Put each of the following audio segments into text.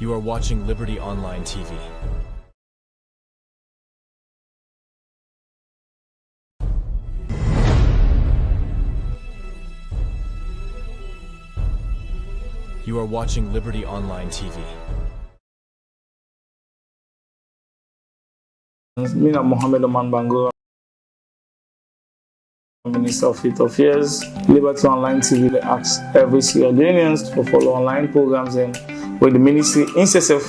You are watching Liberty Online TV. You are watching Liberty Online TV. Mina Mohammed Oman Bango, Minister of Youth Affairs. Liberty Online TV asks every Sierra Leoneans to follow online programs and with the ministry incessive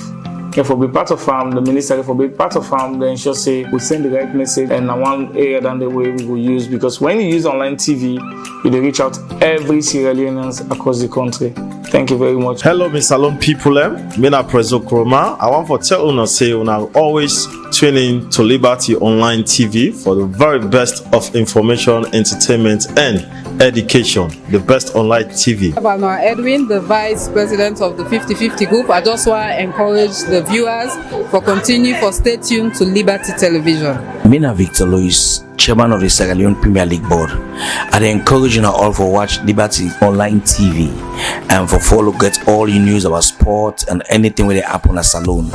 if we be part of the minister if we be part of they ensure say we send the right message and one area than the way we will use, because when you use online TV you reach out every Sierra Leoneans across the country. Thank you very much. Hello, Miss Salon people. Mina Prezo Kroma. I want to tell you say una always tune in to Liberty Online TV for the very best of information, entertainment, and education. The best online TV. I'm Edwin, the Vice President of the 50/50 Group. I just want to encourage the viewers for stay tuned to Liberty Television. Mina Victor Louis, Chairman of the Sierra Leone Premier League Board. I encourage you all for watch Liberty Online TV and for follow get all your news about sport and anything where they happen at Salon.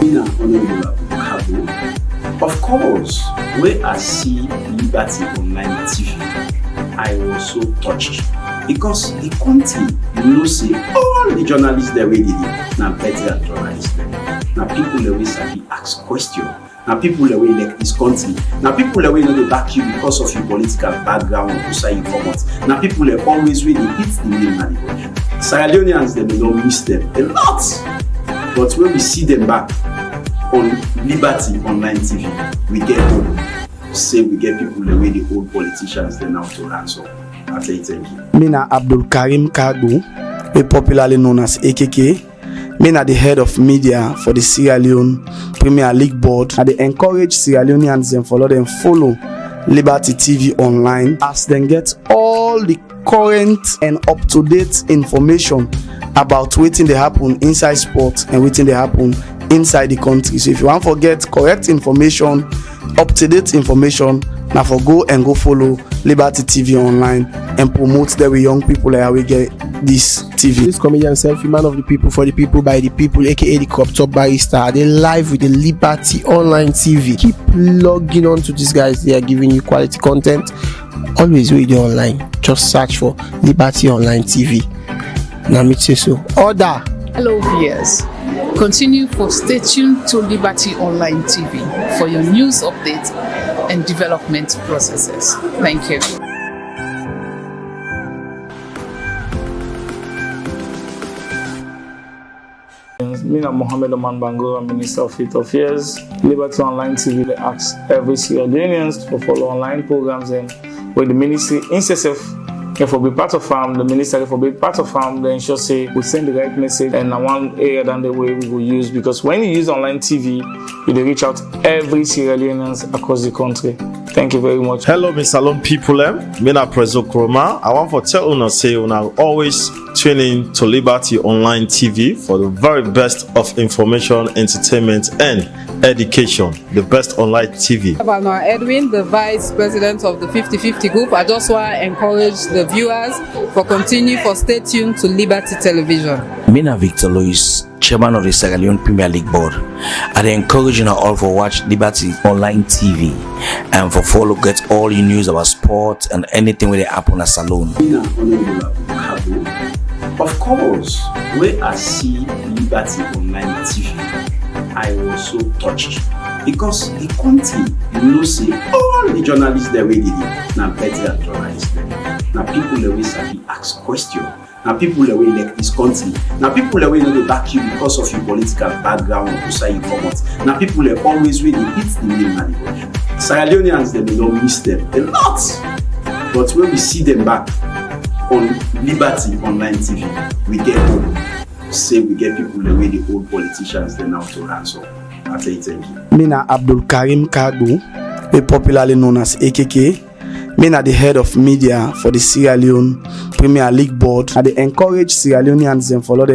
Of course, when I see Liberty Online TV, I was so touched because the country, say all the journalists that we did now better journalists. Now people that we sabi ask questions. Now people that we like this country. Now people that we know they back you because of your political background or say you come out. Now people that always really hit the name and the country. Sierra Leoneans they don't miss them a lot. But when we see them back on Liberty Online TV, we get home. Say we get people the way the old politicians they now to answer. I say thank you. Mina Abdul Karim Kadu, popularly known as AKK. Mina the head of media for the Sierra Leone Premier League Board. I encourage Sierra Leoneans and follow Liberty TV Online as they get all the current and up-to-date information about waiting they happen inside sports and waiting they happen inside the country. So if you want to get correct information, up-to-date information, now go follow Liberty TV Online and promote that with young people like how we get this TV. This comedian selfie, man of the people, for the people, by the people, aka the crop top barista. They live with the Liberty Online TV. Keep logging on to these guys. They are giving you quality content. Always read it online. Just search for Liberty Online TV. Now me say so. Order. Hello viewers. Continue for stay tuned to Liberty Online TV for your news updates and development processes. Thank you. Mina Mohammed Oman Bango, Minister of Youth Affairs. Liberty Online TV asks every Sierra Leoneans to follow online programs and with the ministry incessive if we be part of the minister if we be part of they ensure say we send the right message and one area than the way we will use, because when you use online TV you reach out every Sierra Leoneans across the country. Thank you very much. Hello, Miss Salon people. Mina Prezo Kroma. I want to tell you say una always tune in to Liberty Online TV for the very best of information, entertainment, and education. The best online TV. I'm Edwin, the Vice President of the 50/50 Group. I just want to encourage the viewers for stay tuned to Liberty Television. Mina Victor Louis, Chairman of the Sierra Leone Premier League Board. I encourage you all for watch Liberty Online TV and for follow get all your news about sport and anything where they happen at Salon. Of course, when I see Liberty Online TV, I was so touched because the country, say all the journalists that we did now better journalists. Now people that we sabi ask questions. Now people that we like this country. Now people that we know they back you because of your political background or say you come out. Now people that always really hit the name and the country. Sierra Leoneans they don't miss them a lot. But when we see them back on Liberty Online TV, we get home. Say we get people the way the old politicians they now to answer. I say thank you. Mina Abdul Karim Kadu, popularly known as AKK. Mina the head of media for the Sierra Leone Premier League Board. I encourage Sierra Leoneans and follow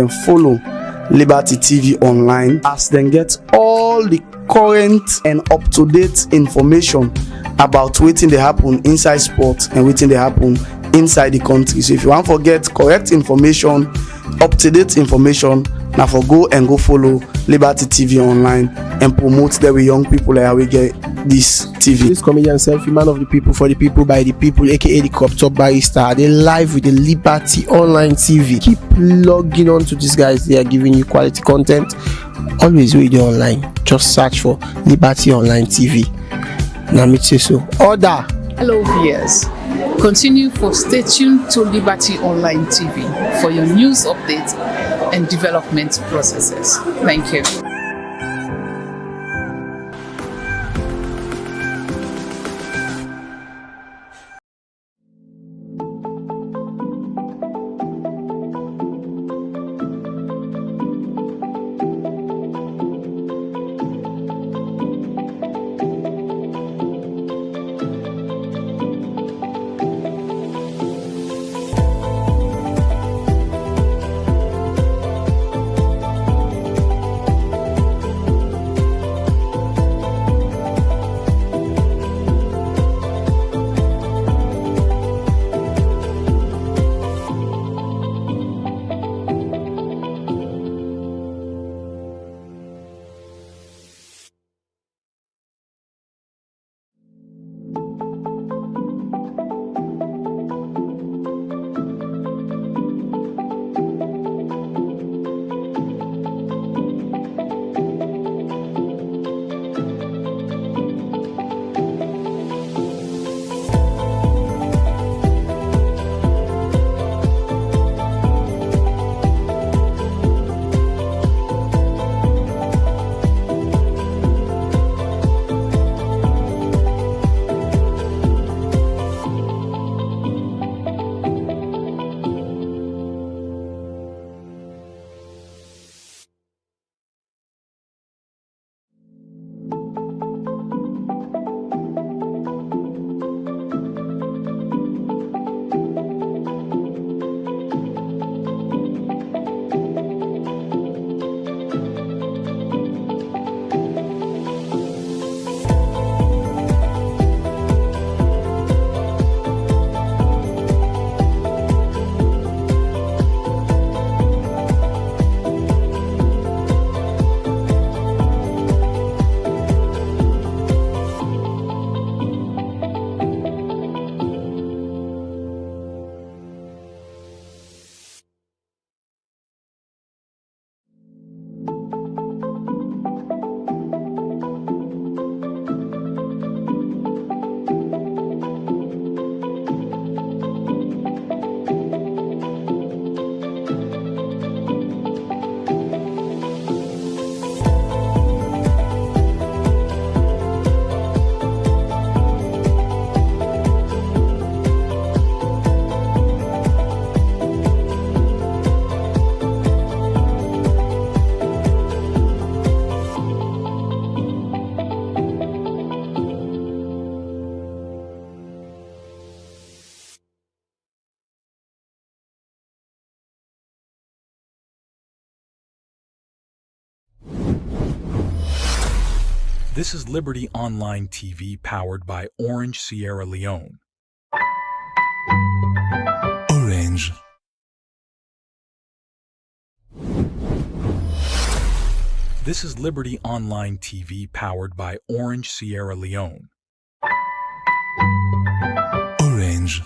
Liberty TV Online as they get all the current and up-to-date information about waiting they happen inside sports and waiting they happen inside the country. So if you want to get correct information, up-to-date information, Now for go follow Liberty TV online and promote that with young people like how we get this TV. This comedian selfie, man of the people, for the people, by the people, aka the crop top barista. They live with the Liberty Online TV. Keep logging on to these guys. They are giving you quality content. Always read it online. Just search for Liberty Online TV. Now me say so. Order. Hello viewers. Continue for stay tuned to Liberty Online TV for your news updates and development processes. Thank you. This is Liberty Online TV powered by Orange Sierra Leone. Orange. This is Liberty Online TV powered by Orange Sierra Leone. Orange.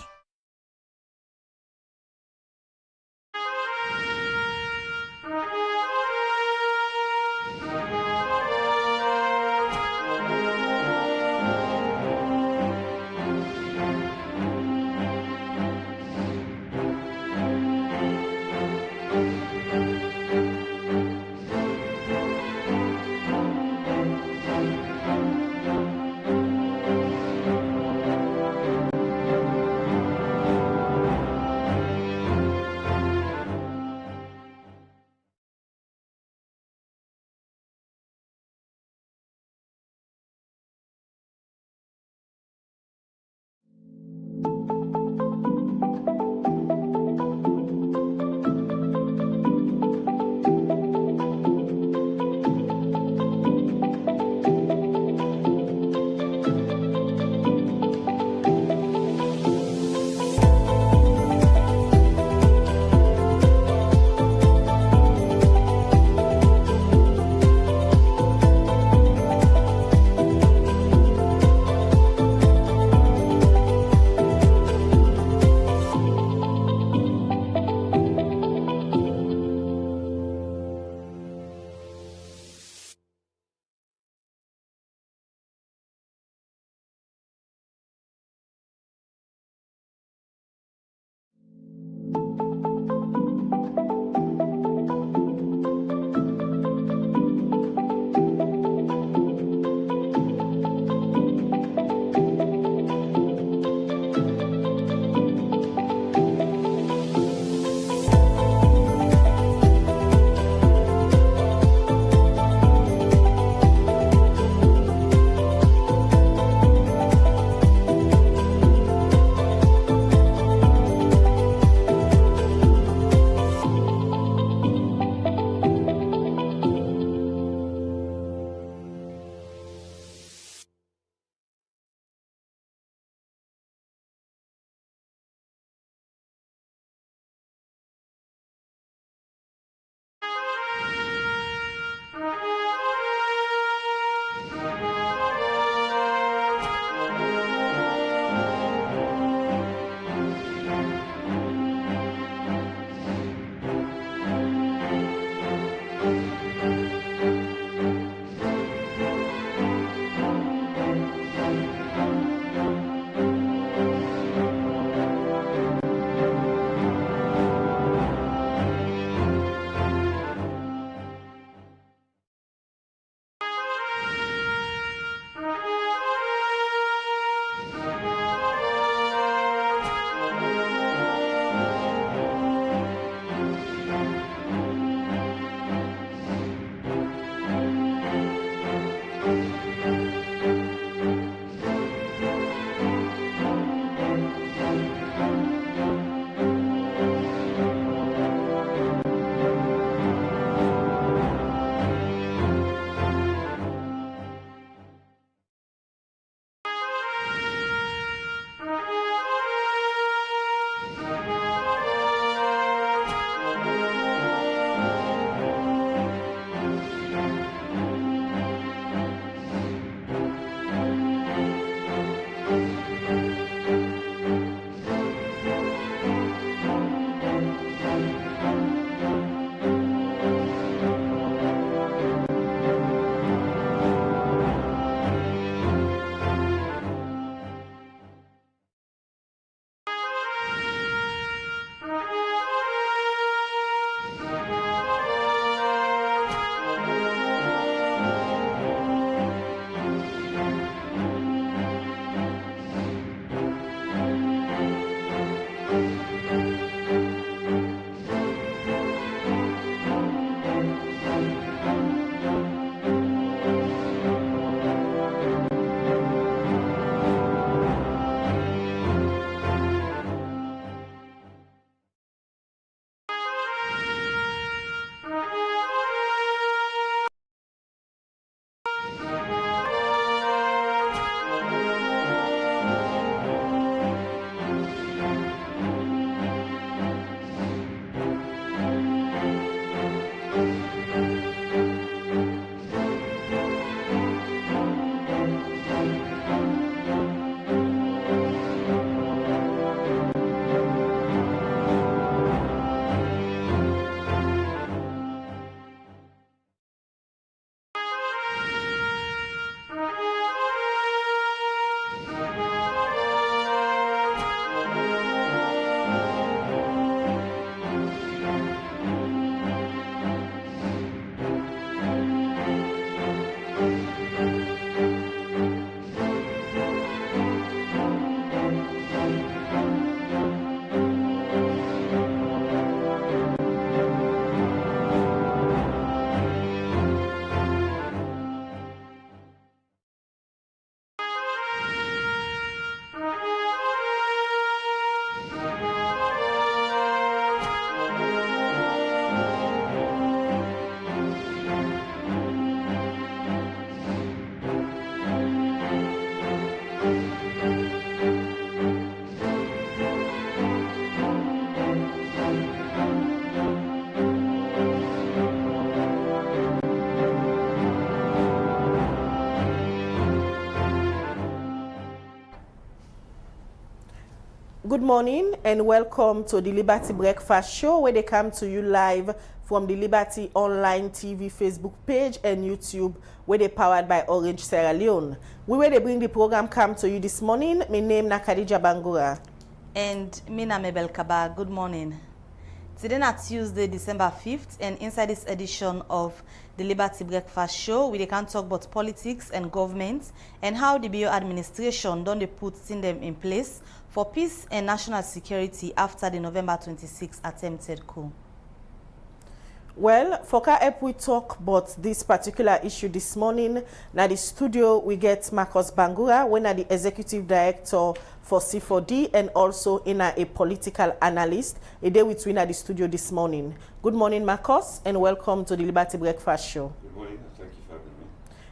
Good morning and welcome to the Liberty Breakfast Show, where they come to you live from the Liberty Online TV Facebook page and YouTube, where they powered by Orange Sierra Leone. Where they bring the program come to you this morning. My name is Khadija Bangura. And Mina Mabel Kaba. Good morning. Today na Tuesday, December 5th, and inside this edition of the Liberty Breakfast Show, we can talk about politics and government and how the BO administration done they put them in place for peace and national security after the November 26 attempted coup. Well, for help we talk about this particular issue this morning. Now the studio we get Marcus Bangura, when the executive director for C4D and also in a political analyst. A day with at the studio this morning. Good morning, Marcus, and welcome to the Liberty Breakfast Show. Good morning, thank you for having me.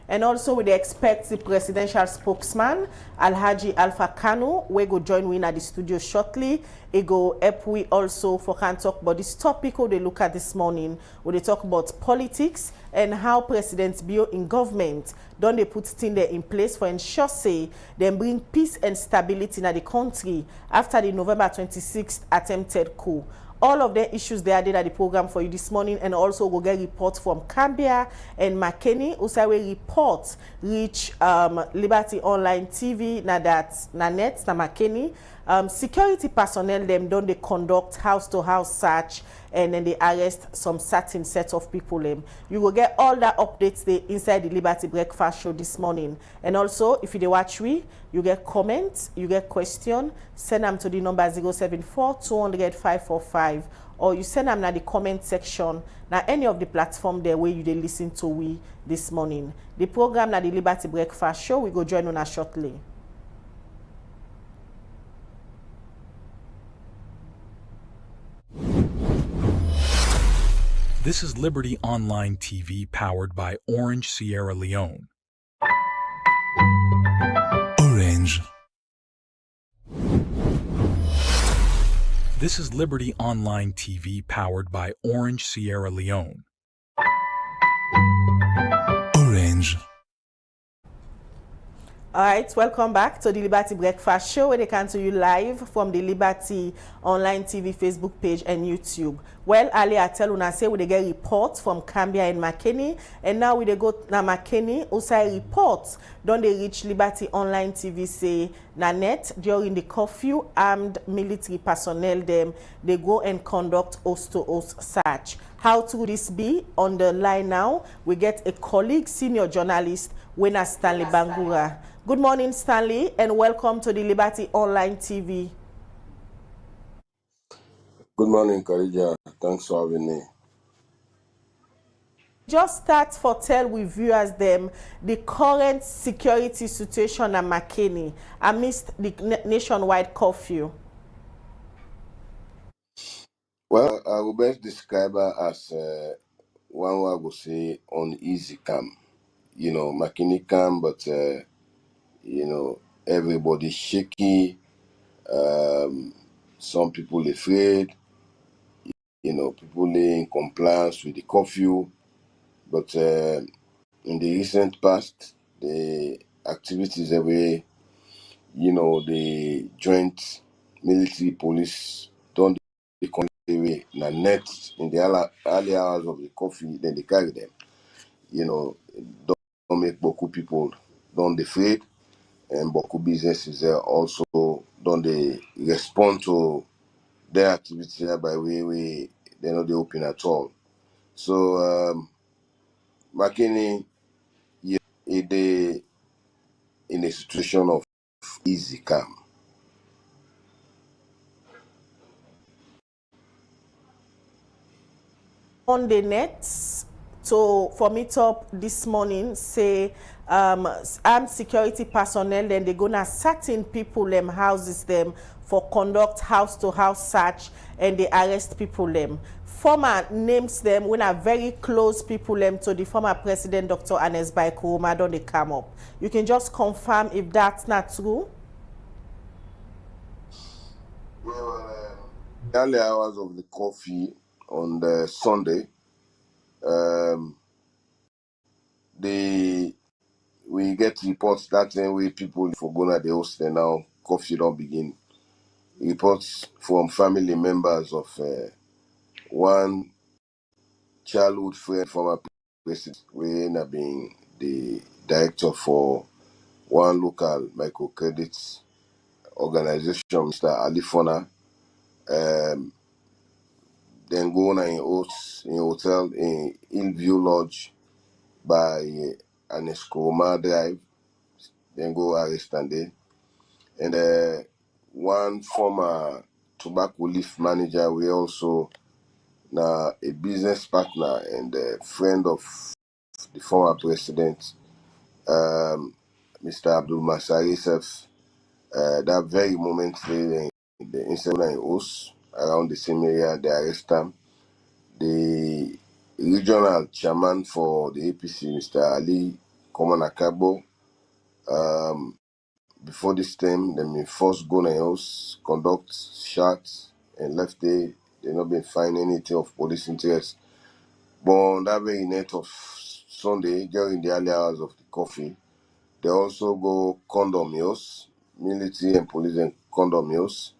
And also we expect the presidential spokesman, Alhaji Alpha Kanu, we go join we at the studio shortly. He go help we also for can talk about this topic they look at this morning, where they talk about politics and how President Bio in government don't they put things there in place for ensure say they bring peace and stability in the country after the November 26th attempted coup. All of the issues they added at the program for you this morning, and also we'll get reports from Cambia and McKinney. Also, we report reach Liberty Online TV, na net, na McKinney. Security personnel them don't they conduct house to house search and then they arrest some certain set of people. You will get all that updates there inside the Liberty Breakfast Show this morning. And also, if you watch you get comments, you get question, send them to the number 074-200-545, or you send them to the comment section now any of the platform there where you they listen to we this morning. The program na the Liberty Breakfast Show, we go join on us shortly. This is Liberty Online TV powered by Orange Sierra Leone. Orange. This is Liberty Online TV powered by Orange Sierra Leone. Orange. All right, welcome back to the Liberty Breakfast Show, where they come to you live from the Liberty Online TV Facebook page and YouTube. Well, earlier I tell you, say we get reports from Cambia and McKinney, and now we go na McKinney. Also reports don't they reach Liberty Online TV say na net during the curfew. Armed military personnel them they go and conduct host to host search. How to this be? On the line now, we get a colleague, senior journalist, Wena Stanley Bangura. Good morning, Stanley, and welcome to the Liberty Online TV. Good morning, Khadija. Thanks for having me. Just start for tell with viewers them the current security situation at McKinney amidst the nationwide curfew. Well, I will best describe her as one who I would say uneasy calm. You know, McKinney calm, but everybody shaky. Some people afraid. People in compliance with the curfew. But in the recent past, the activities away, the joint military police don't away na net in the early hours of the coffee, then they carry them. Don't make Boku people don't afraid, and Boku businesses also don't they respond to their activity by way they're not they open at all. So McKinney, they in a situation of easy calm. On the net, so for meet up this morning, say armed security personnel, then they gonna certain people them houses them for conduct house to house search and they arrest people them. Former names them when are very close people them to the former president Dr. Analysed by Kuruma don't they come up. You can just confirm if that's not true. The early hours of the coffee on the Sunday, we get reports that way people for Gona the host and now coffee don't begin. reports from family members of one childhood friend, former president, wey na been the director for one local microcredit organization, Mr. Alifona. Then go na in hotel in Hillview Lodge by an Escoma Drive. Then go arrest and there. And one former tobacco leaf manager, we also now a business partner and a friend of the former president, Mr. Abdul Masari Sef. That very moment, the incident in Os, around the same area, they arrest him. The regional chairman for the APC, Mr. Ali Komanakabo, before this time, they may first go to the house, conduct shots, and left there. They not been find anything of police interest. But on that very night of Sunday, during the early hours of the coffee, they also go condom use, military and police and condom use,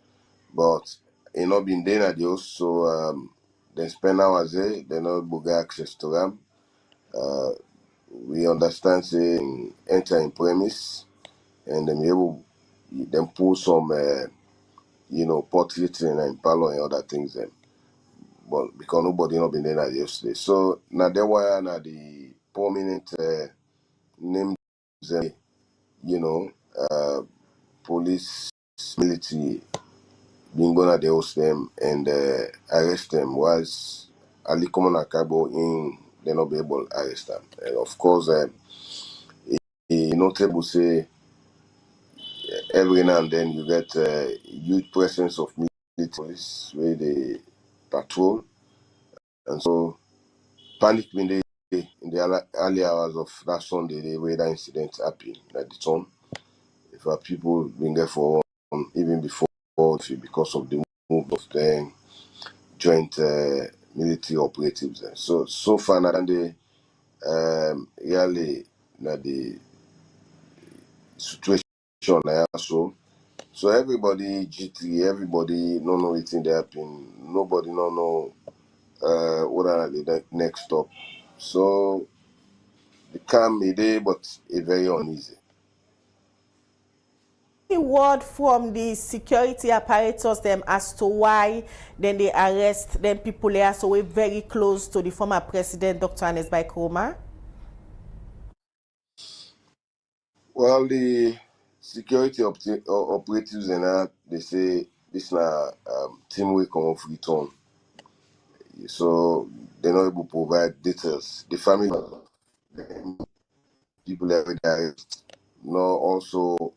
but it not been there at the house, so they spend hours there, they not get access to them. We understand saying enter in premise and them able them pull some portraits and palo and other things then. But because nobody not been there yesterday. So now that why now the prominent names, police, military, being gonna they host them and arrest them whilst Ali Komon Akabo in they not be able to arrest them. And of course, a notable say every now and then you get huge presence of military police where they patrol, and so panic when they in the early hours of that Sunday, the way that incident happened at the time. If people been there for even before because of the move of the joint military operatives. So far now they really na the situation now so everybody G3, everybody no know it's in the happen. Nobody no know what are the next stop. So the calm a day, but a very uneasy. Word from the security apparatus them as to why then they arrest them people there so we're very close to the former president Dr. Analysed by Kroma? Well, the security operatives and that they say this na team will come off return, so they're not able to provide details. The family, people that were there, no also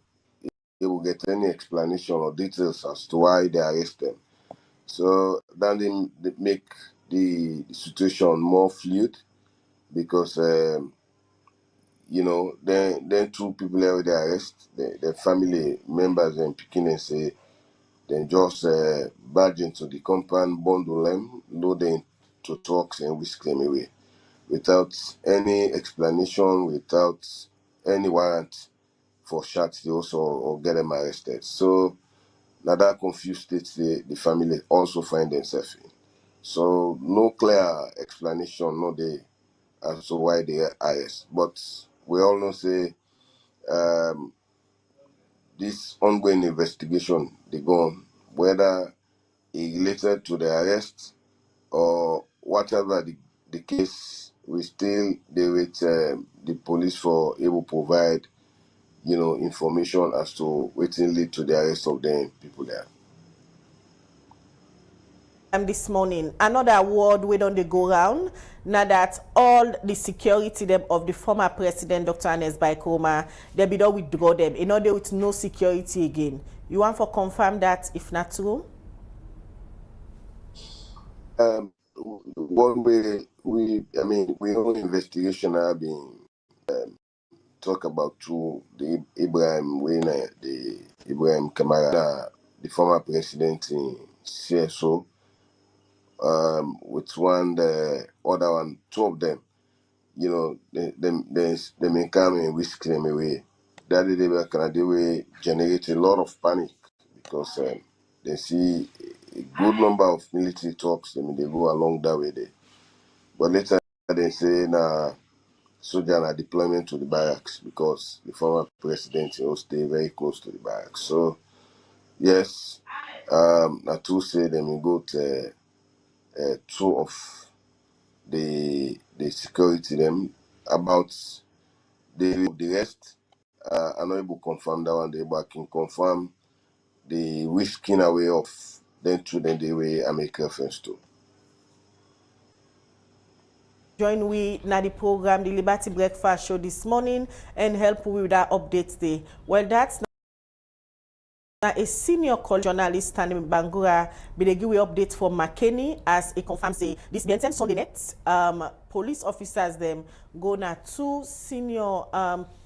able to get any explanation or details as to why they arrest them. So that they make the situation more fluid because then two people that were arrest the family members and picking and say then just barge into the compound, bundle them, load them to trucks and whisk them away without any explanation, without any warrant for shots they also or get them arrested. So now that confused state the family also find themselves in. So no clear explanation, no they as to why they arrest. But we all know say this ongoing investigation they go on, whether it related to the arrest or whatever the case, we still deal with the police for able to provide information as to what lead to the arrest of the people there. This morning another word we don't they go round now that all the security them of the former president Dr. Analysed by Kroma they be done withdraw them in order with no security again. You want for confirm that if not true? One way we know investigation have been talk about to the Ibrahim Wayne, the Ibrahim Kamara, the former president in CSO, with one the other one, two of them, they may come and whisk them away. That they were kind of they will generate a lot of panic because they see a good number of military talks, they go along that way there. But later they say nah, soldier na deployment to the barracks because the former president will stay very close to the barracks. So yes, I too say them will go to two of the security them about the rest. I'm not able to confirm that one day, but I can confirm the whisking away of them children the way I make reference to. Join we na the program, the Liberty Breakfast Show this morning, and help with that update day. Well, that's a senior journalist standing in Bangura, but they give you update for McKinney as it confirms say this Benton Sunday net. Police officers them go na two senior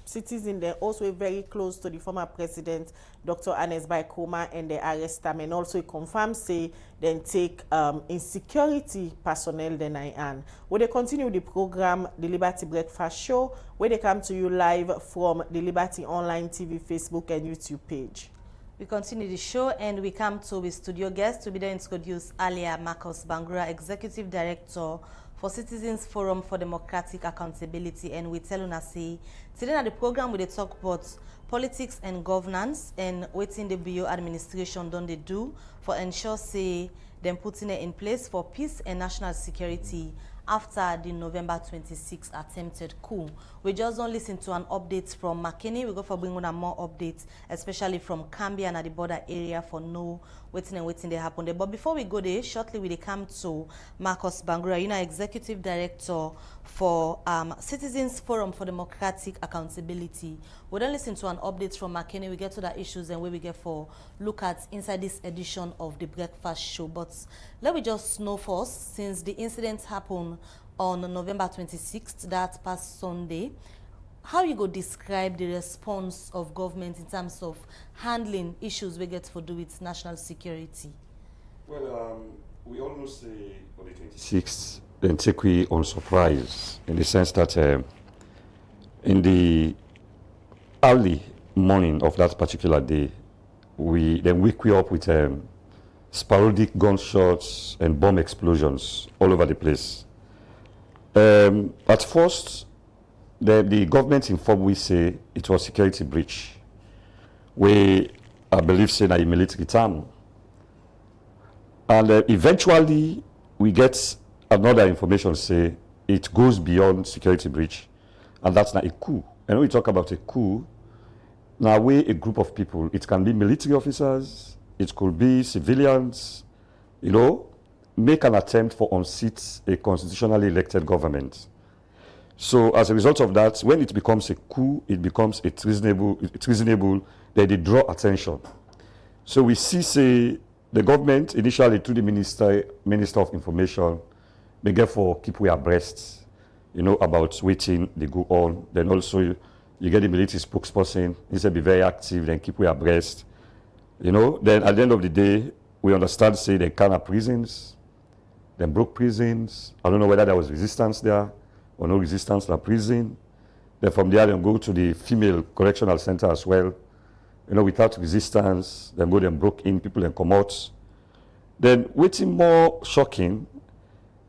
citizens there also very close to the former president Dr. Analysed by Coma, and they arrest them, and also it confirms say then take insecurity personnel then I am. Where they continue the program, the Liberty Breakfast Show, where they come to you live from the Liberty Online TV, Facebook and YouTube page. We continue the show and we come to with studio guest to be there introduce earlier Marcus Bangura, Executive Director for Citizens Forum for Democratic Accountability, and we tell una say today at the program we dey talk about politics and governance and waiting the BO administration done they do for ensure say them putting it in place for peace and national security after the November 26 attempted coup. We just don't listen to an update from McKinney. We go for bringing on more updates, especially from Cambia and at the border area for no waiting they happen there. But before we go there, shortly we come to Marcus Bangura, Executive Director for Citizens Forum for Democratic Accountability. We don't listen to an update from McKinney. We get to the issues and where we get for look at inside this edition of the Breakfast Show. But let me just know first, since the incident happened on November 26th, that past Sunday, how you go describe the response of government in terms of handling issues we get for do with national security? Well, we almost say on the 26th, then take we on surprise in the sense that in the early morning of that particular day, we wake we up with sporadic gunshots and bomb explosions all over the place. At first, the government informed we say it was security breach. We, I believe, say a military term. And eventually, we get another information say it goes beyond security breach, and that's not a coup. And when we talk about a coup, now we a group of people, it can be military officers, it could be civilians, make an attempt for unseat a constitutionally elected government. So as a result of that, when it becomes a coup, it becomes treasonable, that they draw attention. So we see, say, the government initially through the Minister of Information, they therefore keep we abreast, about waiting, they go on. Then also you get the military spokesperson, he said be very active, then keep we abreast. Then at the end of the day, we understand, say, they can have prisons, then broke prisons. I don't know whether there was resistance there or no resistance to prison. Then from there, then go to the female correctional center as well. Without resistance, then go then broke in, people then come out. Then waiting more shocking,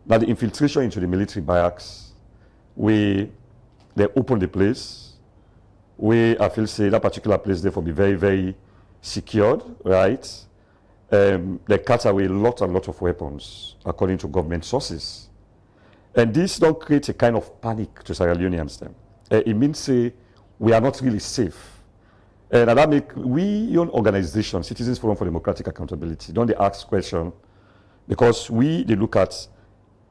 that the infiltration into the military barracks, they open the place. I feel say that particular place therefore be very, very secured, right? They cut away a lot of weapons, according to government sources. And this don't create a kind of panic to Sierra Leoneans. It means say we are not really safe. And that make we your organization, Citizens Forum for Democratic Accountability, don't they ask question, because they look at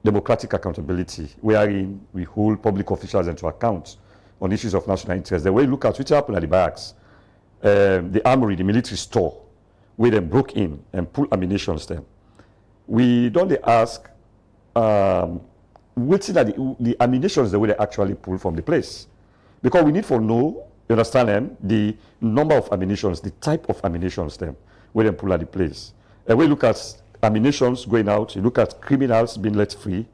democratic accountability, wherein we hold public officials into account on issues of national interest. The way we look at which happened at the barracks, the armory, the military store, where they broke in and pull ammunition them. We don't ask which are the ammunitions the way they actually pull from the place. Because we need to know, you understand them, the number of ammunitions, the type of ammunitions them, where they pull at the place. And we look at ammunitions going out, you look at criminals being let free,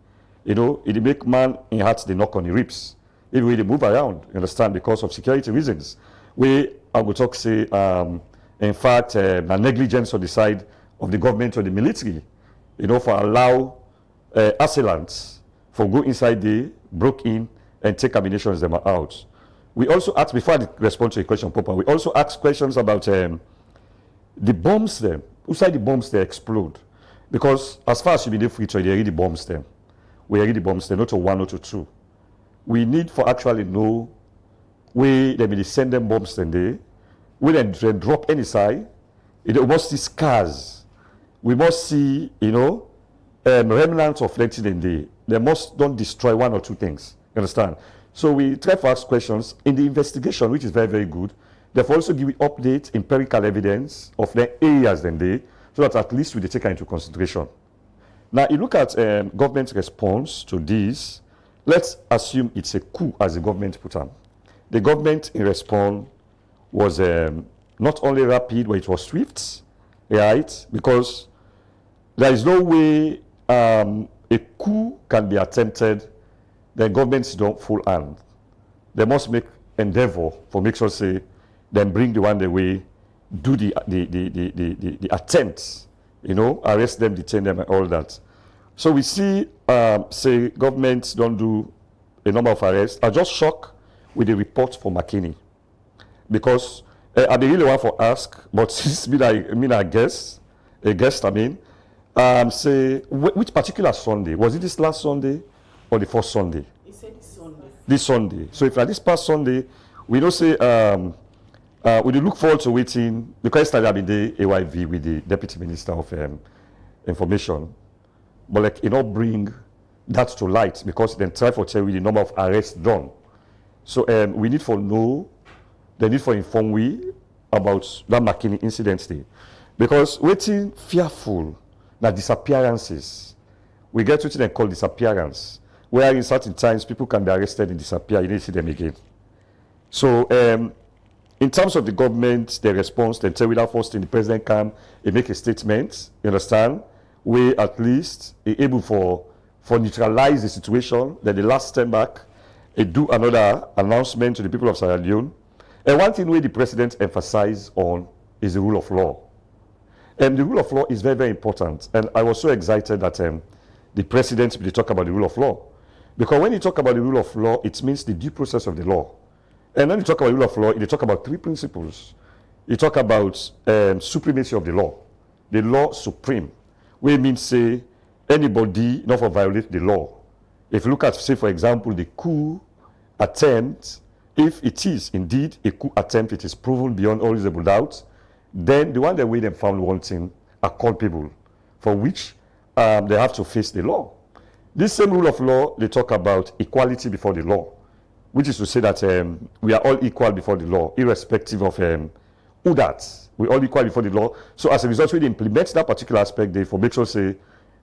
it make man in hearts they knock on the ribs. Even when they move around, you understand, because of security reasons. I would talk say, in fact, negligence on the side of the government or the military, for allow assailants for go inside there, broke in, and take ammunitions them out. We also asked, before I respond to a question proper, we also asked questions about the bombs them. Inside the bombs they explode. Because as far as you be the free trade, they already bombs them. We already bombs them, not to one, not to two. We need for actually know where they may send them bombs then they, where they drop any side. We must see scars. We must see, remnants of letting in there. They must don't destroy one or two things. You understand? So we try to ask questions in the investigation, which is very, very good. They've also given updates, empirical evidence of the areas then they, so that at least we take into consideration. Now, you look at government response to this. Let's assume it's a coup, as the government put on. The government in response was not only rapid, but it was swift, right? Because there is no way a coup can be attempted, then governments don't full hand. They must make endeavor for make sure say, then bring the one the way, do the attempts, arrest them, detain them, and all that. So we see, say, governments don't do a number of arrests. I just shocked with the report for McKinney, because I really want to ask, but since I guess, say, which particular Sunday? Was it this last Sunday or the first Sunday? He said this Sunday. This Sunday. So if like this past Sunday, we don't say, we do look forward to waiting, because yesterday I've been the AYV with the Deputy Minister of Information, but bring that to light, because then try for tell you the number of arrests done. So we need for know, they need for inform we about that McKinney incident day. Because waiting fearful that disappearances, we get what they call disappearance, where in certain times people can be arrested and disappear, you need to see them again. So in terms of the government, their response, they tell without first thing the president come, he make a statement, you understand, we at least able for neutralize the situation, then the last step back, do another announcement to the people of Sierra Leone. And one thing where the president emphasized on is the rule of law. And the rule of law is very, very important. And I was so excited that the president will talk about the rule of law. Because when you talk about the rule of law, it means the due process of the law. And when you talk about the rule of law, you talk about three principles. You talk about supremacy of the law. The law supreme. Which means, say, anybody not for violate the law. If you look at, say, for example, the coup attempt, if it is indeed a coup attempt, it is proven beyond all reasonable doubt, then the one that we then found wanting are culpable, for which they have to face the law. This same rule of law, they talk about equality before the law, which is to say that we are all equal before the law, irrespective of who that. We're all equal before the law. So as a result, we implement that particular aspect there for make sure, say,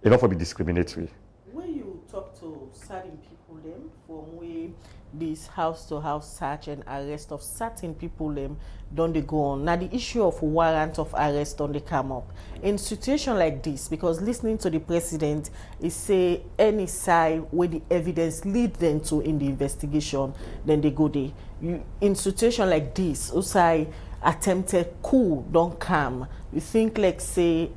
enough for be discriminatory. When you talk to certain people, them from where this house-to-house search and arrest of certain people, them don't they go on? Now the issue of warrant of arrest don't they come up in situation like this? Because listening to the president, is say any side where the evidence lead them to in the investigation, then they go there. In situation like this, say attempted coup don't come. You think like say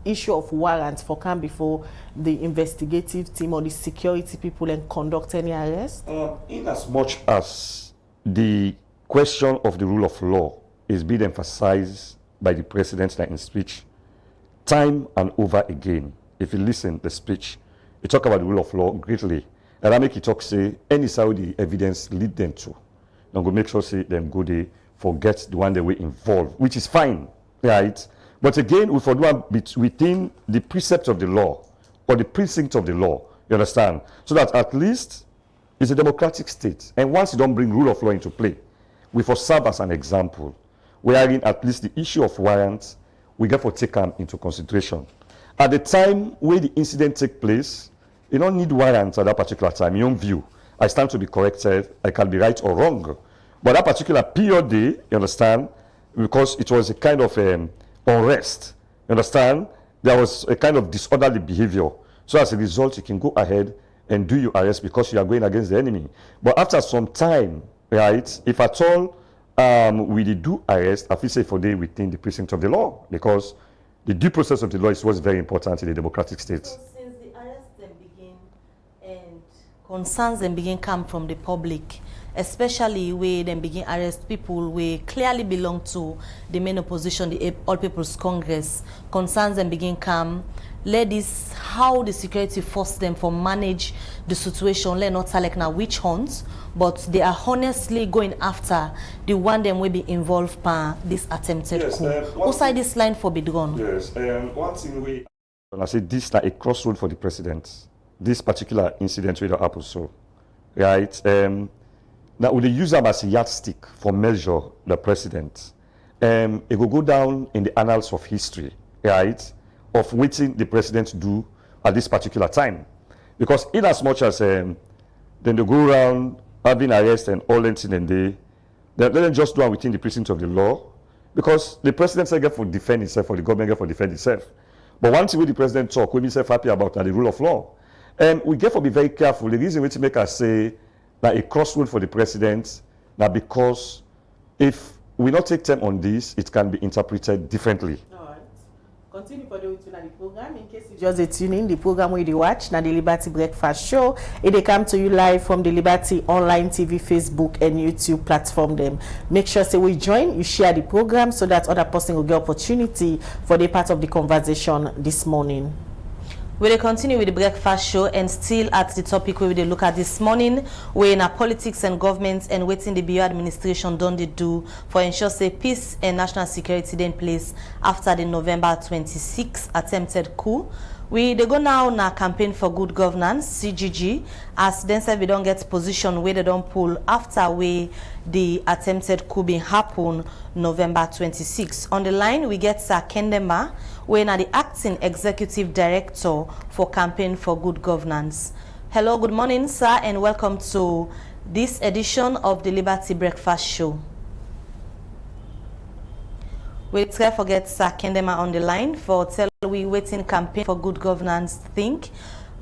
issue of warrants for come before the investigative team or the security people and conduct any arrest? In as much as the question of the rule of law is being emphasized by the president in speech time and over again. If you listen to the speech, he talk about the rule of law greatly. And I make it talk say any side the evidence lead them to. Then go make sure say them go they forget the one they were involved, which is fine, right? But again, we for one within the precept of the law or the precinct of the law, you understand? So that at least it's a democratic state. And once you don't bring rule of law into play, we for serve as an example, wherein at least the issue of warrants, we get for taken into consideration. At the time where the incident take place, you don't need warrants at that particular time. In your own view, I stand to be corrected, I can be right or wrong. But that particular period day, you understand, because it was a kind of unrest, you understand, there was a kind of disorderly behavior. So as a result, you can go ahead and do your arrest because you are going against the enemy. But after some time, right, if at all we did do arrest, I feel say for day within the precinct of the law, because the due process of the law is what's very important in a democratic state. So since the arrests then begin and concerns then begin come from the public, especially where then begin arrest people who clearly belong to the main opposition, the All People's Congress, concerns then begin come, let this how the security force them for manage the situation, let not like now witch hunts, but they are honestly going after the one them will be involved by this attempted coup. Outside this line for Bidron. Yes, one thing we I say this is like a crossroad for the president. This particular incident with the Apple so right. Now will they use them as a yardstick for measure the president? It will go down in the annals of history, right? Of waiting the president do at this particular time, because in as much as then they go around having arrest and all that thing and they let them just do it within the precinct of the law, because the president said get for defend himself or the government get for defend itself. But one thing with the president talk, we himself happy about the rule of law, and we get to be very careful. The reason we to make us say that a crossroad for the president, now because if we not take time on this, it can be interpreted differently. Continue for the program. In case you just tune in, the program where you watch now the Liberty Breakfast Show. It come to you live from the Liberty Online TV, Facebook, and YouTube platform. Them make sure say we join, you share the program so that other person will get opportunity for the part of the conversation this morning. We'll continue with the breakfast show and still at the topic we will look at this morning, where in our politics and governments and waiting the BU administration don't they do for ensure say peace and national security in place after the November 26 attempted coup. They go now na campaign for good governance, CGG, as then say we don't get position where they don't pull after where the attempted coup bin happen November 26. On the line, we get Sir Kendema, where now the acting executive director for campaign for good governance. Hello, good morning, sir, and welcome to this edition of the Liberty Breakfast Show. We try forget Sir Kendema on the line for tell we waiting campaign for good governance think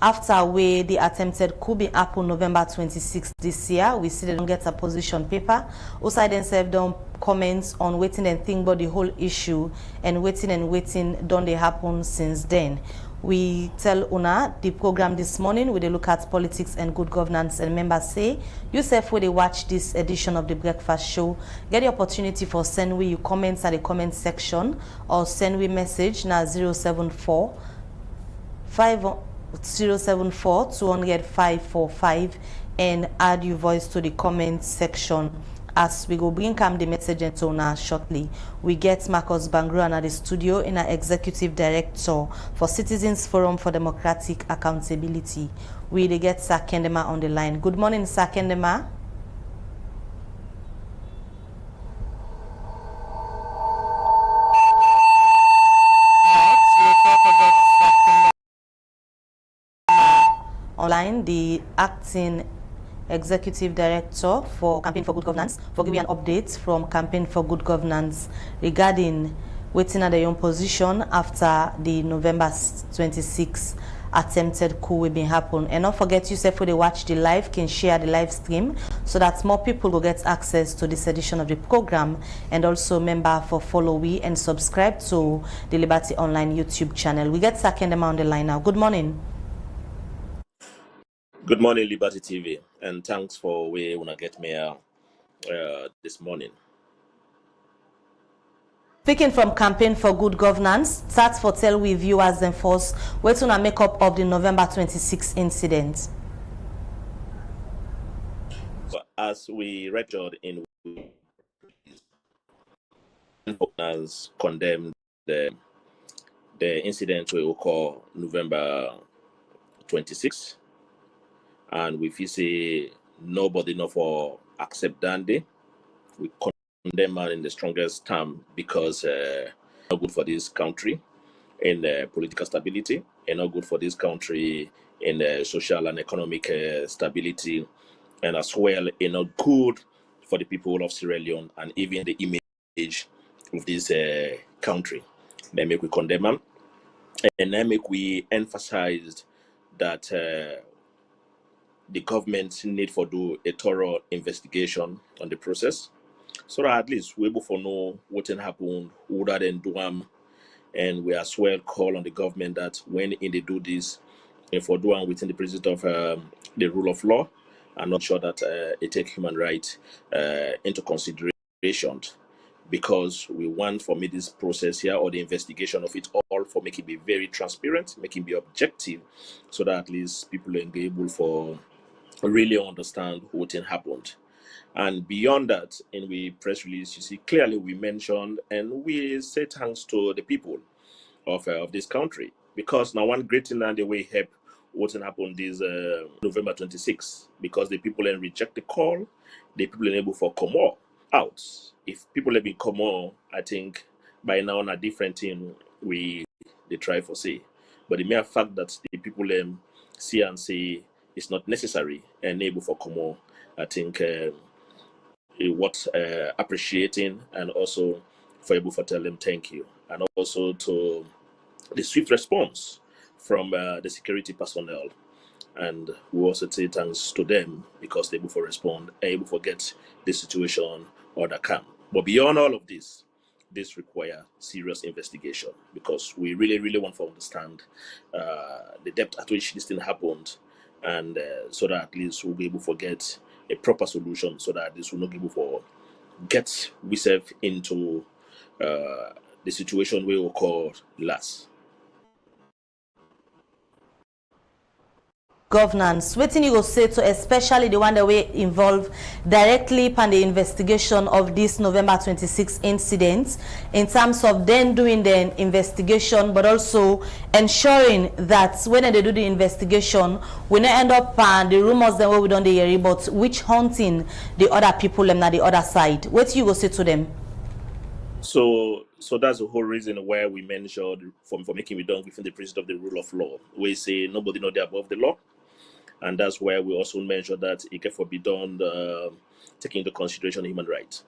after we the attempted coup be happen November 26 this year. We see they don't get a position paper. Also themselves don't comments on waiting and think about the whole issue and waiting don't they happen since then. We tell Una the program this morning where they look at politics and good governance, and members say yourself where they watch this edition of the breakfast show, get the opportunity for send we your comments at the comment section or send we message now 074 200 545 and add your voice to the comment section. As we go bring come the message into Una shortly. We get Marcus Bangruan at the studio in our executive director for Citizens Forum for Democratic Accountability. We get Sir Kendema on the line. Good morning, Sir Kendema. Online, the acting Executive Director for Campaign for Good Governance, for giving an update from Campaign for Good Governance regarding waiting at the young position after the November 26 attempted coup will be happen. And don't forget yourself when they watch the live can share the live stream so that more people will get access to this edition of the program, and also member for follow we and subscribe to the Liberty Online YouTube channel. We get Sir Kendema on the line now. Good morning. Good morning, Liberty TV, and thanks for where you wanna get me this morning. Speaking from Campaign for Good Governance, start for tell we viewers and force what's on a makeup of the November 26 incident. So as we record in, has condemned the incident we will call November 26. And if you say nobody know for accept Dandy, we condemn man in the strongest term because not good for this country in political stability, and not good for this country in social and economic stability, and as well not good for the people of Sierra Leone and even the image of this country. Then make we condemn them, and then make we emphasize that the government need for do a thorough investigation on the process, so that at least we able for know what happened, who that then do And we as well call on the government that when they do this, if for doing within the principle of the rule of law, and not sure that it take human rights into consideration, because we want for me this process here or the investigation of it all for make it be very transparent, make it be objective, so that at least people are able for really understand what happened. And beyond that, in the press release, you see clearly we mentioned and we say thanks to the people of this country, because now one great thing and the way help what happened this November 26, because the people then reject the call, the people are able for come out. If people have been come out, I think by now on a different thing we they try for say. But the mere fact that the people see and say it's not necessary and able for come out, I think what appreciating, and also for able to tell them thank you, and also to the swift response from the security personnel, and we also say thanks to them because they able to respond, able to get the situation under calm. But beyond all of this require serious investigation, because we really want to understand the depth at which this thing happened, and so that at least we'll be able to get a proper solution, so that this will not be able to get ourselves into the situation we will call last. Governance, wetin you go say to especially the one that we involve directly in the investigation of this November 26 incident, in terms of then doing the investigation, but also ensuring that when they do the investigation, we not end up the rumors that we don't hear, but witch hunting the other people and the other side. What you go say to them? So that's the whole reason why we mentioned for making we done within the principle of the rule of law. We say nobody know they're above the law. And that's why we also mentioned that it can be done taking into consideration human rights.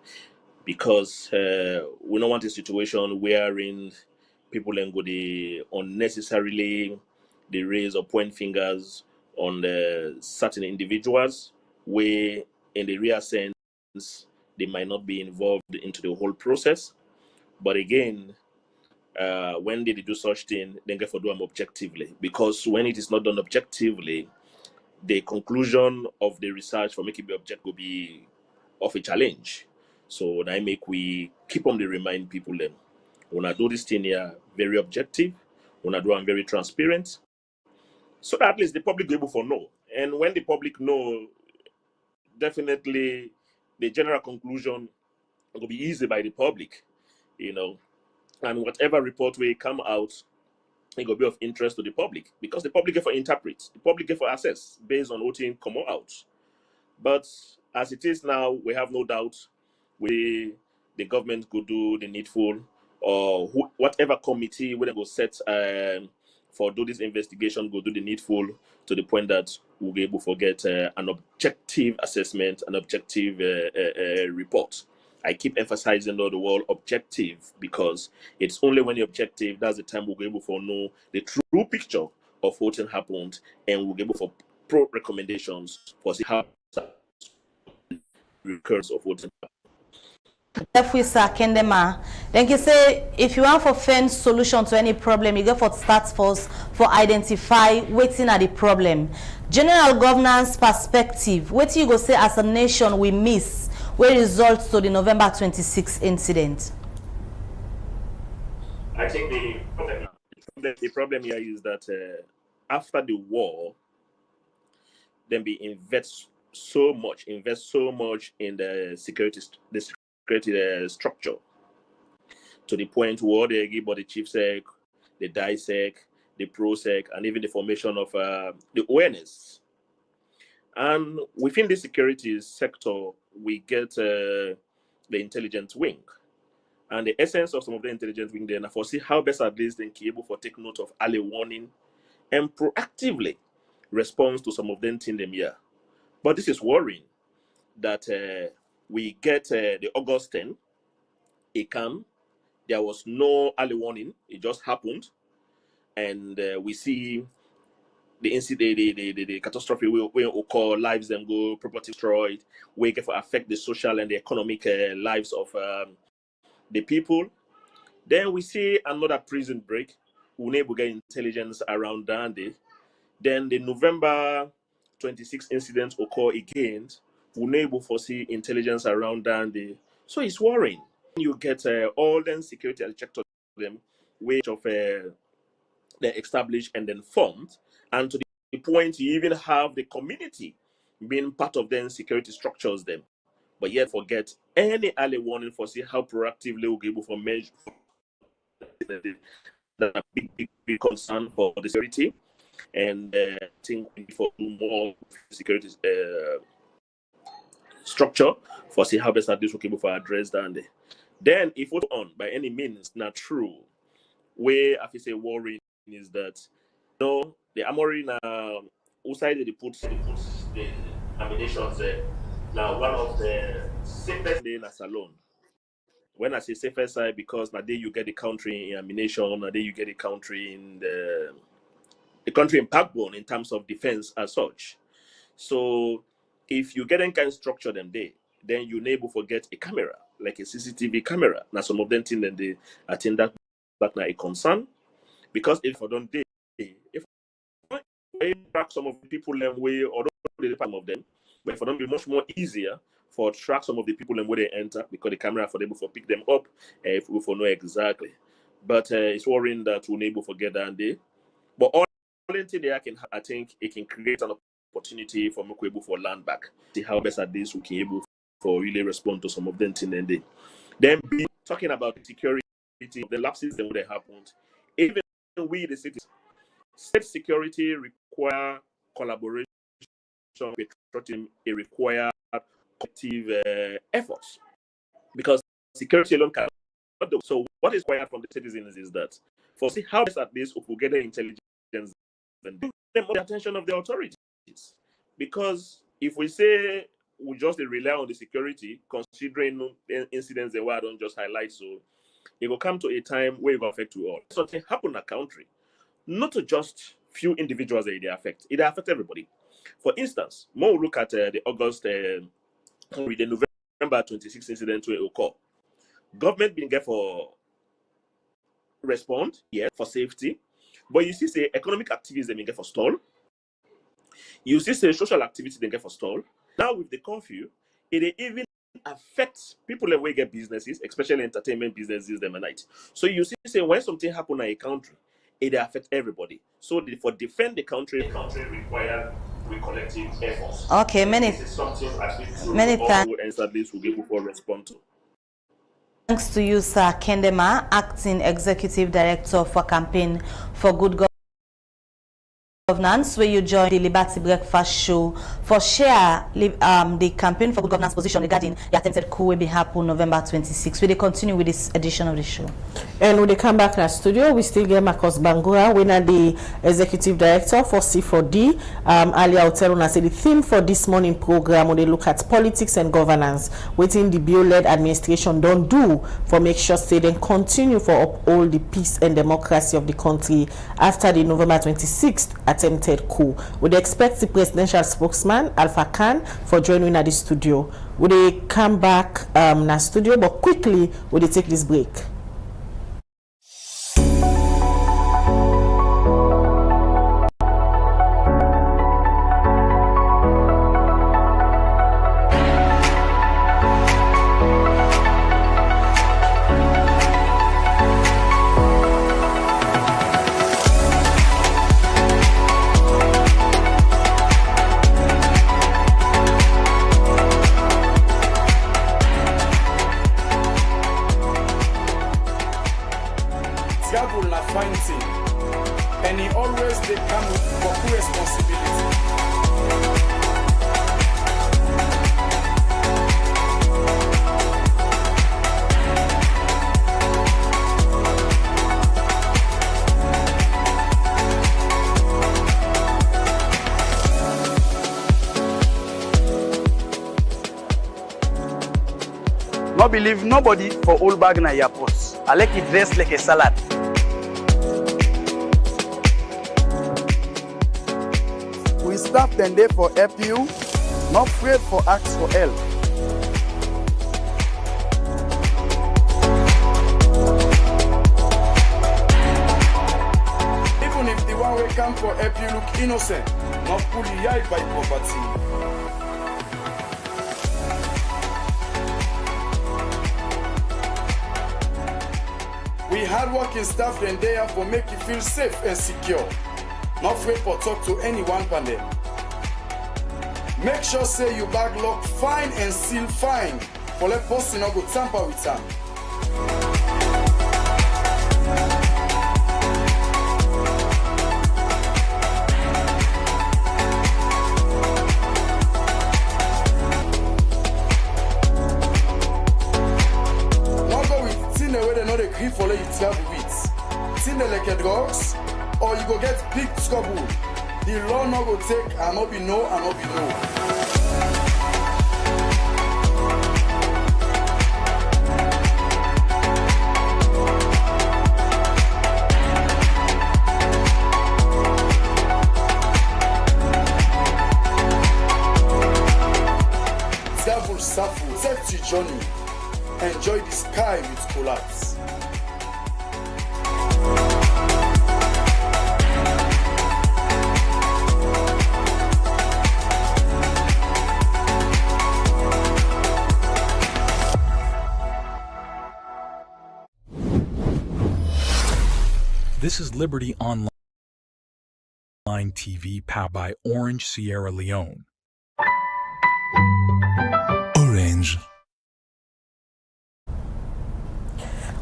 Because we don't want a situation wherein people then go the unnecessarily they raise or point fingers on certain individuals, where in the real sense they might not be involved into the whole process. But again, when they do such thing, then get for do them objectively. Because when it is not done objectively, the conclusion of the research for making the object will be of a challenge. So I make we keep on the remind people then, when I do this thing here, very objective, when I do I'm very transparent, so that at least the public will be able to know. And when the public know, definitely the general conclusion will be easy by the public, and whatever report will come out, it will be of interest to the public, because the public get for interpret, the public get for assess based on what thing come out. But as it is now, we have no doubt the government could do the needful, or whatever committee we go set for do this investigation go do the needful, to the point that we'll be able to get an objective assessment, an objective report. I keep emphasizing the word objective, because it's only when you're objective that's the time we'll be able to know the true picture of what happened, and we'll be able to pro recommendations for see how recurrence of what happened. Then you say if you want to find solution to any problem, you go for task force for identify waiting at the problem. General governance perspective, what you go say as a nation we miss where results to the November 26 incident? I think the problem here is that after the war, then we invest so much in the security structure, to the point where they give the chief sec, the DISEC, the PROSEC, and even the formation of the awareness. And within the security sector, we get the intelligence wing. And the essence of some of the intelligence wing then foresee how best at least they can able for take note of early warning and proactively respond to some of them in them here. But this is worrying that we get the August 10, it come, there was no early warning, it just happened, and we see the incident, the catastrophe will occur, lives then go, property destroyed, we get to affect the social and the economic lives of the people. Then we see another prison break. We'll able to get intelligence around Dande. Then the November 26 incident occur again. We'll able to foresee intelligence around Dande. So it's worrying. You get all them security checked on them, which of they're established and then formed, and to the point you even have the community being part of them security structures them, but yet forget any early warning for see how proactively we'll be able to measure that a big concern for the security, and I think we need for more security structure for see how best at this will be able to address that. Then if we go on by any means not true, where I say worrying is that the armory now outside they put the ammunitions there. Now one of the safest in a salon. When I say safest side, because now there you get the country in ammunition, now there you get the country in the country in backbone in terms of defense as such. So if you get any kind of structure them there, then you able to get a camera, like a CCTV camera. Now some of them think that they attend that now a concern. Because if I don't day, if I track some of the people them way or don't some of them, but for them be much more easier for track some of the people and where they enter because the camera for them for pick them up if we for know exactly. But it's worrying that we're able to get that day. But all there I think it can create an opportunity for me able for land back. See how best at this we can able for really respond to some of them things and day. Then be talking about security, the lapses that would have happened. Even we the cities, state security require collaboration with it require collective efforts because security alone cannot do. So what is required from the citizens is that for see how best at this we get the intelligence and give them the attention of the authorities. Because if we say we just rely on the security, considering incidents that I don't just highlight, so it will come to a time where it will affect you all. Something happen in a country, not to just few individuals that they affect, it affects everybody. For instance, more look at the August, the November 26 incident where it occurred. Government being there for respond, yes, for safety, but you see, say economic activities they get for stall. You see, say social activity they get for stall. Now with the curfew, it even affects people that way get businesses, especially entertainment businesses them at night. So you see, say when something happen in a country, it affects everybody. So for defend the country require collective efforts. Okay, many this is something I think thanks. And sadly will be able to respond to. Thanks to you, Sir Kendema, Acting Executive Director for Campaign for Good Governance, where you join the Liberty Breakfast Show for share the Campaign for Good Governance position regarding the attempted coup will be happen November 26. We continue with this edition of the show. And when they come back to the studio, we still get Marcus Bangura, winner the Executive Director for C4D. Earlier, I'll tell you, I say the theme for this morning program, when they look at politics and governance, waiting the bill-led administration don't do for make sure they then continue for uphold the peace and democracy of the country after the November 26th attempted coup. Would expect the presidential spokesman Alpha Khan for joining at the studio. Would they come back in the studio, but quickly would they take this break? And he always they come with full responsibility. No believe nobody for all bag na airport. I like it dressed like a salad. We staff them there for help you, not afraid for ask for help. we come for help you look innocent, not pull you eye by poverty. We hardworking staff then there for make you feel safe and secure. Not afraid for talk to anyone pan them. Make sure say you bag lock fine and seal fine for let person not go tamper with them. For let you travel with. Tin the like drugs, or you go get big trouble. The law no go take and not be no and not be no. Travel suffer, take your journey. Enjoy the sky with collapse. This is Liberty Online TV powered by Orange Sierra Leone. Orange.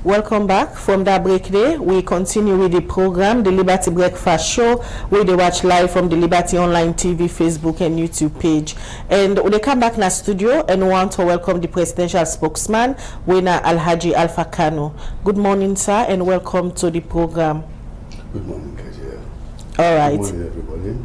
Welcome back from that break there. We continue with the program, the Liberty Breakfast Show, where they watch live from the Liberty Online TV, Facebook and YouTube page. And they come back in the studio and want to welcome the presidential spokesman, Wena Alhaji Alpha Kano. Good morning, sir, and welcome to the program. Good morning, Kajia. All right. Good morning, everybody.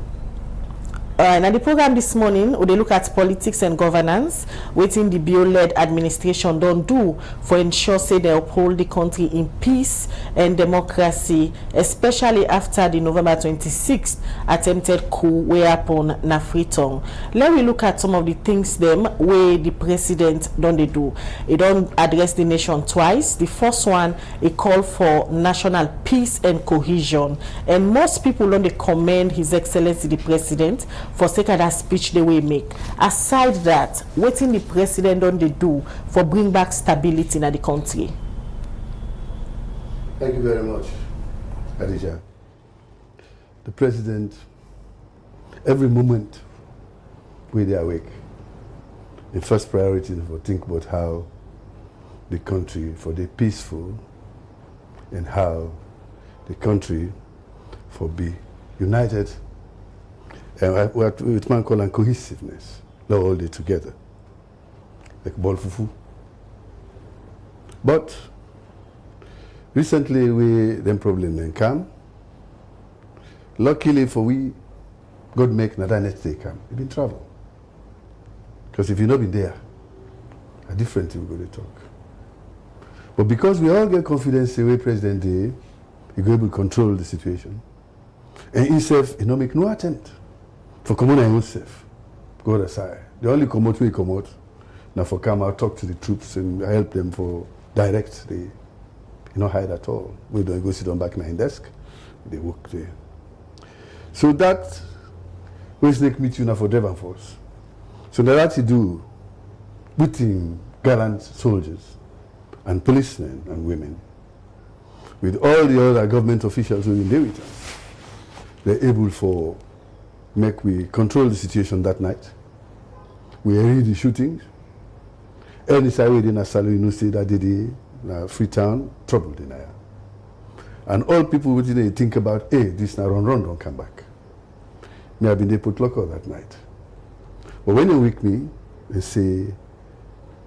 All right, now the program this morning, we look at politics and governance, waiting the Bio-led administration don't do for ensure say they uphold the country in peace and democracy, especially after the November 26th attempted coup way upon Nafritong. Let me look at some of the things them where the president don't they do. He don't address the nation twice. The first one, he call for national peace and cohesion, and most people don't they commend His Excellency the President for sake of that speech they will make. Aside that, what the president don't they do for bring back stability in the country? Thank you very much, Khadija. The president, every moment when they awake, the first priority is to think about how the country for the peaceful and how the country for be united and what man call cohesiveness, all day together, like ball fufu. But recently them problem then come. Luckily for we, God make another next day come. We've been travel. Because if you not been there, a different thing we're going to talk. But because we all get confidence the way President did, he go able to control the situation. And himself, he not make no attempt for common and himself. Go aside. The only commode we commode. Now for come out, talk to the troops and help them for direct. They not hide at all. We don't go sit on back in my desk. They work there. So that we snake meet you now for Devon Force. So now that he do with him gallant soldiers and policemen and women, with all the other government officials who are there with us, they're able for make we control the situation that night. We read the shootings. Any side within a salary, you say that day, Freetown, trouble denier. And all people within they think about, hey, this now run, don't come back. Me have been there put locker that night. But when they wake me, they say,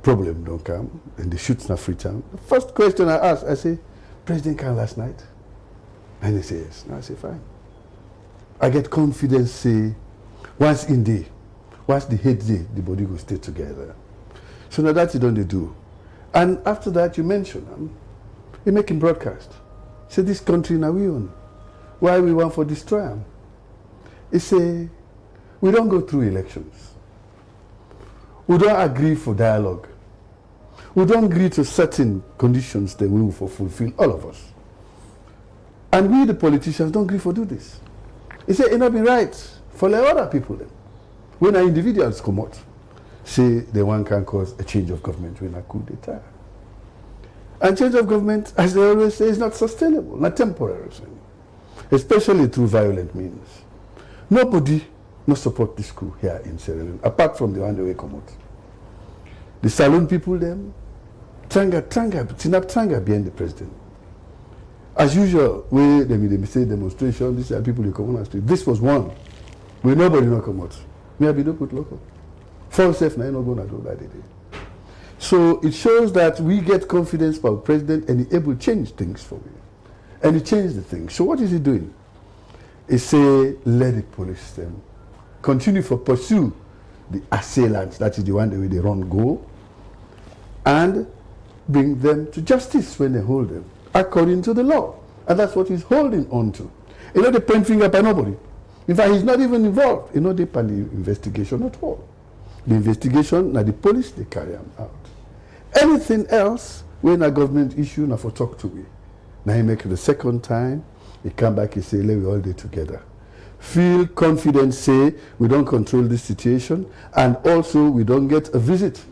problem don't come, and they shoot now Freetown. The first question I ask, I say, President came last night? And they say, yes. Now I say, fine. I get confidence, say, once in day, once the head day, the body will stay together. So now that's what they do. And after that, you mention them, you make him broadcast. Say, this country now we own. Why we want for destroy them? He say, we don't go through elections. We don't agree for dialogue. We don't agree to certain conditions that we will fulfill, all of us. And we, the politicians, don't agree for do this. He said it not be right for the other people then. When individuals come out, say the one can cause a change of government when a coup d'etat. And change of government, as they always say, is not sustainable, not temporary, especially through violent means. Nobody must support this coup here in Sierra Leone, apart from the one that will come out. The saloon people, them, Tranga behind the president. As usual, we they say demonstration, these are people who come on the street. This was one where nobody not come out. Maybe don't put local. For safe now, not going to do that today. So it shows that we get confidence from the president and he able to change things for me. And he changed the things. So what is he doing? He say, let the police them continue to pursue the assailants, that is the one the way they run go, and bring them to justice when they hold them, according to the law. And that's what he's holding on to. You know, the point finger by nobody. In fact, he's not even involved. You know, the investigation at all. The investigation, now the police, they carry them out. Anything else, when a government issue, now for talk to me. Now he make it the second time, he come back, he say, let we all do together. Feel confident, say, we don't control this situation, and also we don't get a visit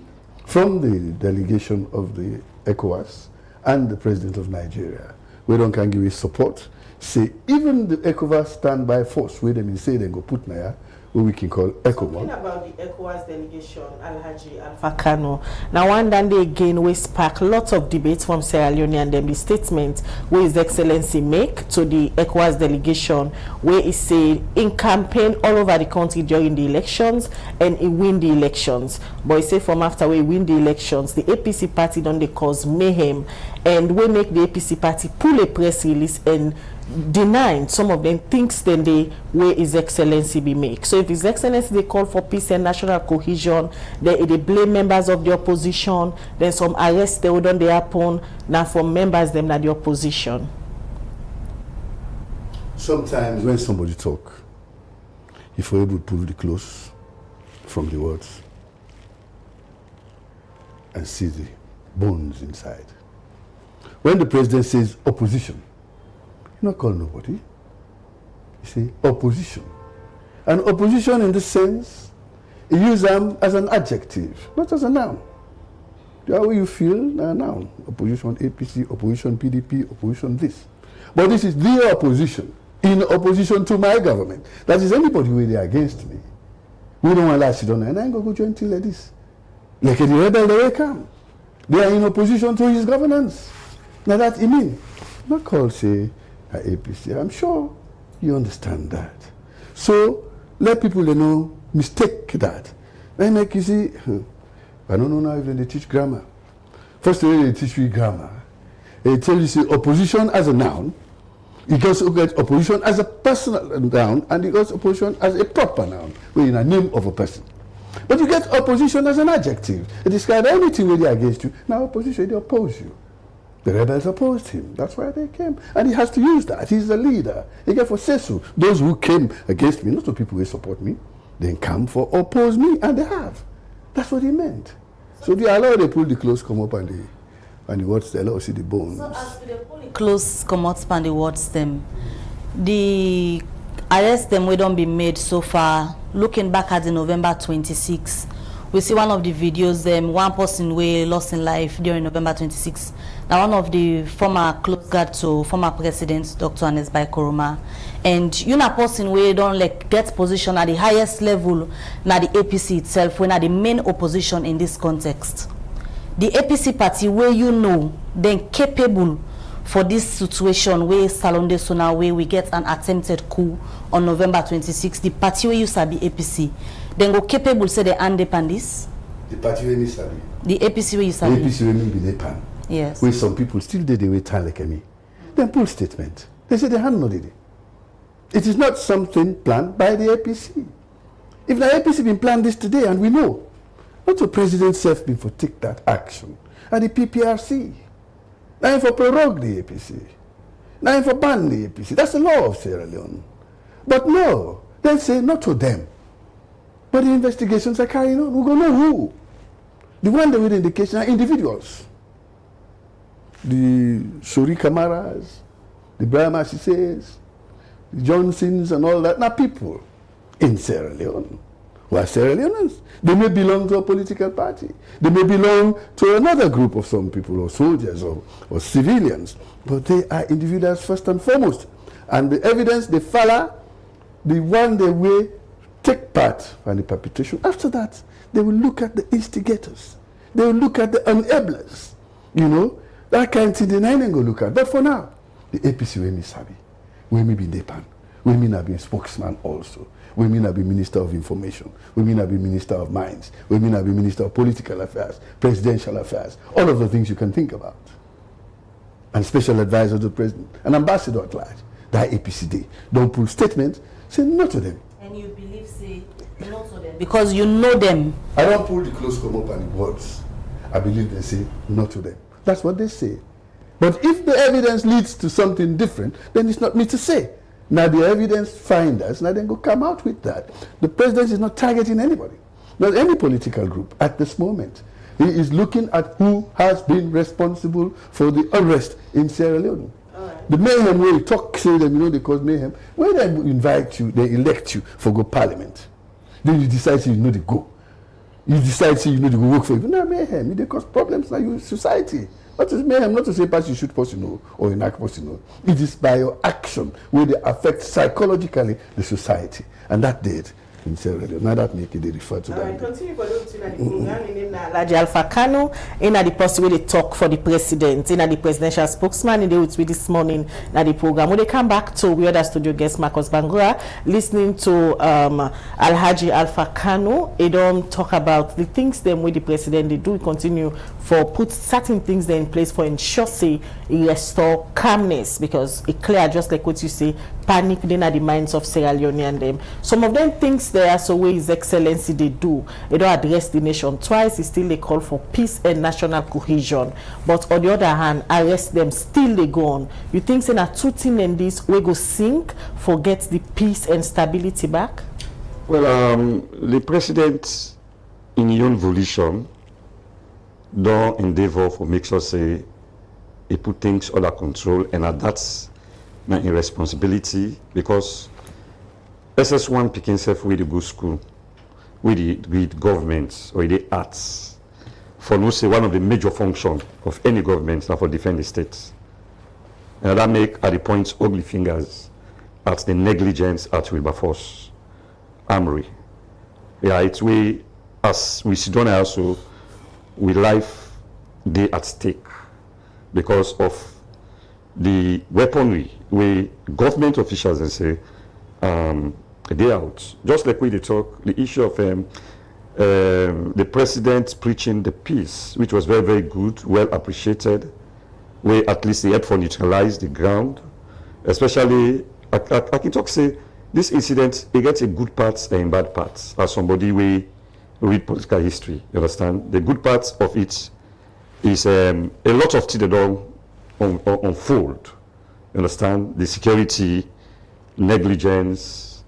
from the delegation of the ECOWAS and the president of Nigeria. We don't can give you support. Say, even the ECOWAS standby force, where they say they go put now, what we can call ECOWAS. Talking about the ECOWAS delegation, Alhaji Alpha Kano. Now, one day again, we spark lots of debates from Sierra Leone, and then the statement where His Excellency make to the ECOWAS delegation, where he say in campaign all over the country during the elections, and he win the elections. But he say from after we win the elections, the APC party don't they cause mayhem, and we make the APC party pull a press release and denying some of them things then they where His Excellency be make. So if His Excellency they call for peace and national cohesion, they blame members of the opposition, then some arrests they wouldn't they happen now from members them that the opposition. Sometimes when somebody talk, if we're able to pull the clothes from the words and see the bones inside. When the president says opposition, you not call nobody. You say opposition. And opposition in this sense, you use them as an adjective, not as a noun. How you feel, a noun. Opposition APC, opposition PDP, opposition this. But this is the opposition, in opposition to my government. That is anybody who is against me. We don't want to sit down and I ain't going to go join till like this. Like the rebel, they will come. They are in opposition to his governance. Now that you mean, not called say, APC. I'm sure you understand that. So let people know mistake that. They make you see, I don't know now if they teach grammar. First of all, they teach you grammar. They tell you say opposition as a noun. You also get opposition as a personal noun, and you get opposition as a proper noun, in a name of a person. But you get opposition as an adjective. It describes anything where they're against you. Now opposition, they oppose you. The rebels opposed him. That's why they came. And he has to use that. He's the leader. He get for say so. Those who came against me, not the people who support me, they come for oppose me, and they have. That's what he meant. So they allow they pull the clothes come up and the words they allow see the bones. So as they pull the clothes come up and the words them, the arrest them we don't be made so far. Looking back at the November 26, we see one of the videos one person we lost in life during November 26. Now one of the former close guard to former president, Dr. Analysed by Koroma. And you know person we don't like get position at the highest level now the APC itself, when are the main opposition in this context. The APC party where you know then capable for this situation where Salonde Sona where we get an attempted coup on November 26, the party where you sabi APC, then go capable say they hand upon this. The party where me sabi. The APC where you sabi. The APC where me be the pan. Yes. Where some people still did the way time like me. Then pull statement. They say they had no did it. It is not something planned by the APC. If the APC been planned this today, and we know, not the president self been for take that action, and the PPRC. Now for prorogue the APC. Now for ban the APC. That's the law of Sierra Leone. But no, they say not to them. But the investigations are carrying on. We're going to know who. The one that with indication are individuals. The Shori Kamaras, the Brahma Sises, Johnsons and all that, now people in Sierra Leone who are Sierra Leoneans. They may belong to a political party. They may belong to another group of some people, or soldiers, or civilians, but they are individuals first and foremost. And the evidence they follow, the one they will take part in the perpetration. After that, they will look at the instigators. They will look at the enablers. You know, that kind of thing they ain't going to look at. But for now, the APC will be sabi. We may be Depan. We may not be spokesman also. We may not be Minister of Information. We may not be Minister of Mines. We may not be Minister of Political Affairs, Presidential Affairs, all of the things you can think about. And Special Advisor to the President, and Ambassador at large. That APCD. Don't pull statements, say no to them. And you believe, say, no to them? Because you know them. I don't pull the clothes come up and the words. I believe they say no to them. That's what they say. But if the evidence leads to something different, then it's not me to say. Now the evidence finders, now then go come out with that. The president is not targeting anybody, not any political group at this moment. He is looking at who has been responsible for the unrest in Sierra Leone. The mayhem where you talk, say them, you know, they cause mayhem. When they invite you, they elect you for go parliament. Then you decide, you know, they go. You decide, you know, they go work for you. No, mayhem, they cause problems in your society. What is mayhem? Not to say person you shoot person or enact person. It is by your action where they affect psychologically the society. And that did in Sierra Leone. Now that make it, they refer to that. Continue for those in the program. In Alhaji Alpha Kanu, in the person where they talk for the president, in the presidential spokesman, in the with this morning in the program. When they come back to we other studio guest Marcus Bangura, listening to Alhaji Alpha Kanu, they don't talk about the things them with the president they do continue for put certain things there in place for ensure say restore calmness, because it clear just like what you say, panic then at the minds of Sierra Leone and them. Some of them things there so where His Excellency they do. They don't address the nation twice, it's still they call for peace and national cohesion. But on the other hand, arrest them, still they go on. You think say na two things in this we go sink, forget the peace and stability back? Well, the president in his own volition don't endeavor for make sure say he put things under control, and that's my irresponsibility, because SS1 picking self with the good school, with government or the arts, for no say one of the major functions of any government now for defend the states. And that make at the points ugly fingers at the negligence at Wilberforce Armory. Yeah, it's we as we sit down also with life they at stake because of the weaponry where government officials and say they out. Just like we they talk the issue of the president preaching the peace, which was very, very good, well appreciated, where at least they had for neutralize the ground. Especially I can talk say this incident it gets a good parts and bad parts as somebody we read political history, you understand? The good parts of it is a lot of things that don't unfold. You understand? The security, negligence,